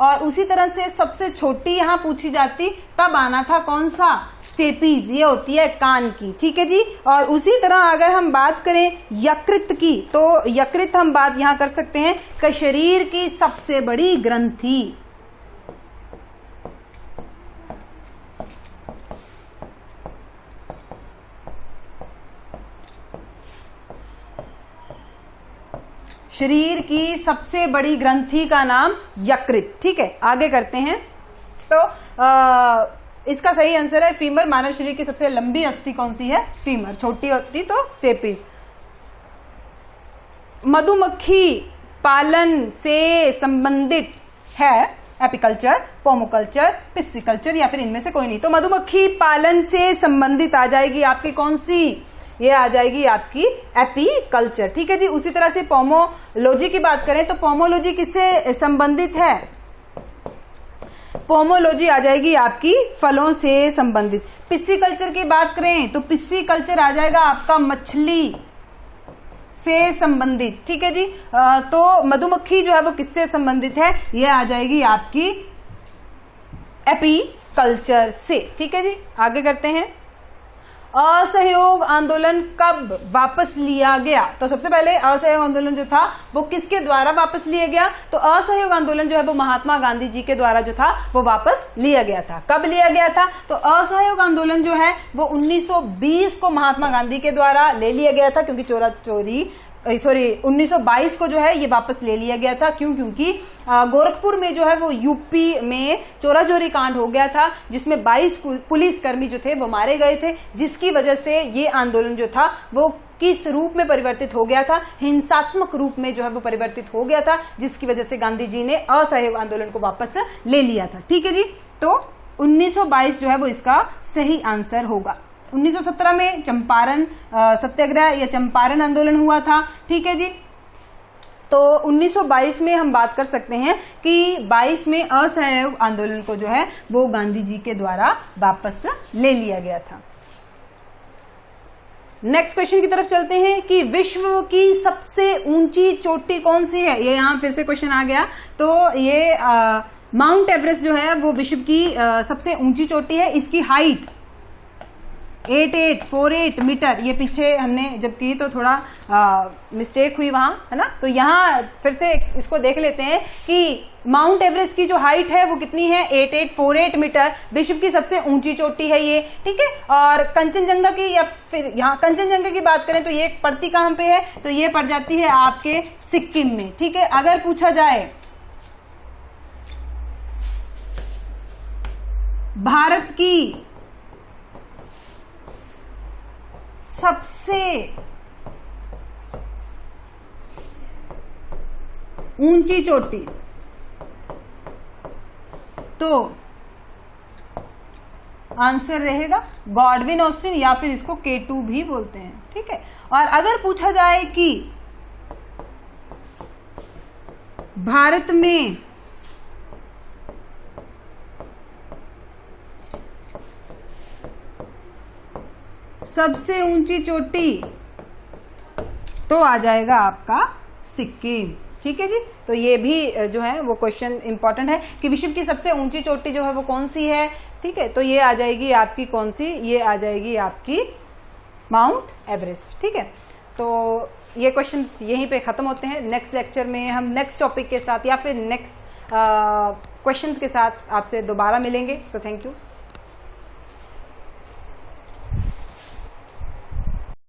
और उसी तरह से सबसे छोटी यहां पूछी जाती तब आना था कौन सा? स्टेपीज, ये होती है कान की। ठीक है जी। और उसी तरह अगर हम बात करें यकृत की, तो यकृत हम बात यहां कर सकते हैं कि शरीर की सबसे बड़ी ग्रंथि। शरीर की सबसे बड़ी ग्रंथि का नाम यकृत। ठीक है, आगे करते हैं। तो इसका सही आंसर है फीमर। मानव शरीर की सबसे लंबी अस्थि कौन सी है? फीमर। छोटी होती तो स्टेपिस। मधुमक्खी पालन से संबंधित है एपिकल्चर, पोमोकल्चर, पिस्सिकल्चर, या फिर इनमें से कोई नहीं? तो मधुमक्खी पालन से संबंधित आ जाएगी आपकी कौन सी? ये आ जाएगी आपकी एपीकल्चर। ठीक है जी। उसी तरह से पोमोलॉजी की बात करें तो पोमोलॉजी किससे संबंधित है? पोमोलॉजी आ जाएगी आपकी फलों से संबंधित। पिस्सिकल्चर की बात करें तो पिस्सिकल्चर आ जाएगा आपका मछली से संबंधित। ठीक है जी। तो मधुमक्खी जो है वो किससे संबंधित है? ये आ जाएगी आपकी एपीकल्चर से। ठीक है जी, आगे करते हैं। असहयोग आंदोलन कब वापस लिया गया? तो सबसे पहले असहयोग आंदोलन जो था वो किसके द्वारा वापस लिया गया? तो असहयोग आंदोलन जो है वो महात्मा गांधी जी के द्वारा जो था वो वापस लिया गया था। कब लिया गया था? तो असहयोग आंदोलन जो है वो 1920 को महात्मा गांधी के द्वारा ले लिया गया था, क्योंकि 1922 को जो है ये वापस ले लिया गया था। क्यों? क्योंकि गोरखपुर में जो है वो यूपी में चोरा चोरी कांड हो गया था, जिसमें 22 पुलिसकर्मी जो थे वो मारे गए थे, जिसकी वजह से ये आंदोलन जो था वो किस रूप में परिवर्तित हो गया था? हिंसात्मक रूप में जो है वो परिवर्तित हो गया था, जिसकी वजह से गांधी जी ने असहयोग आंदोलन को वापस ले लिया था। ठीक है जी। तो 1922 जो है वो इसका सही आंसर होगा। 1917 में चंपारण सत्याग्रह या चंपारण आंदोलन हुआ था। ठीक है जी। तो 1922 में हम बात कर सकते हैं कि 22 में असहयोग आंदोलन को जो है वो गांधी जी के द्वारा वापस ले लिया गया था। नेक्स्ट क्वेश्चन की तरफ चलते हैं कि विश्व की सबसे ऊंची चोटी कौन सी है? ये यहां फिर से क्वेश्चन आ गया। तो ये माउंट एवरेस्ट जो है वो विश्व की सबसे ऊंची चोटी है। इसकी हाइट 8848 मीटर। ये पीछे हमने जब की तो थोड़ा मिस्टेक हुई वहां, है ना? तो यहाँ फिर से इसको देख लेते हैं कि माउंट एवरेस्ट की जो हाइट है वो कितनी है? 8848 मीटर। विश्व की सबसे ऊंची चोटी है ये। ठीक है। और कंचनजंगा की, या फिर यहाँ कंचनजंगा की बात करें तो ये पड़ती कहां पे है? तो ये पड़ जाती है आपके सिक्किम में। ठीक है। अगर पूछा जाए भारत की सबसे ऊंची चोटी, तो आंसर रहेगा गॉडविन ऑस्टिन, या फिर इसको K2 भी बोलते हैं। ठीक है। और अगर पूछा जाए कि भारत में सबसे ऊंची चोटी, तो आ जाएगा आपका सिक्किम। ठीक है जी। तो ये भी जो है वो क्वेश्चन इंपॉर्टेंट है कि विश्व की सबसे ऊंची चोटी जो है वो कौन सी है। ठीक है। तो ये आ जाएगी आपकी कौन सी? ये आ जाएगी आपकी माउंट एवरेस्ट। ठीक है। तो ये क्वेश्चंस यहीं पे खत्म होते हैं। नेक्स्ट लेक्चर में हम नेक्स्ट टॉपिक के साथ या फिर नेक्स्ट क्वेश्चंस के साथ आपसे दोबारा मिलेंगे। So thank you.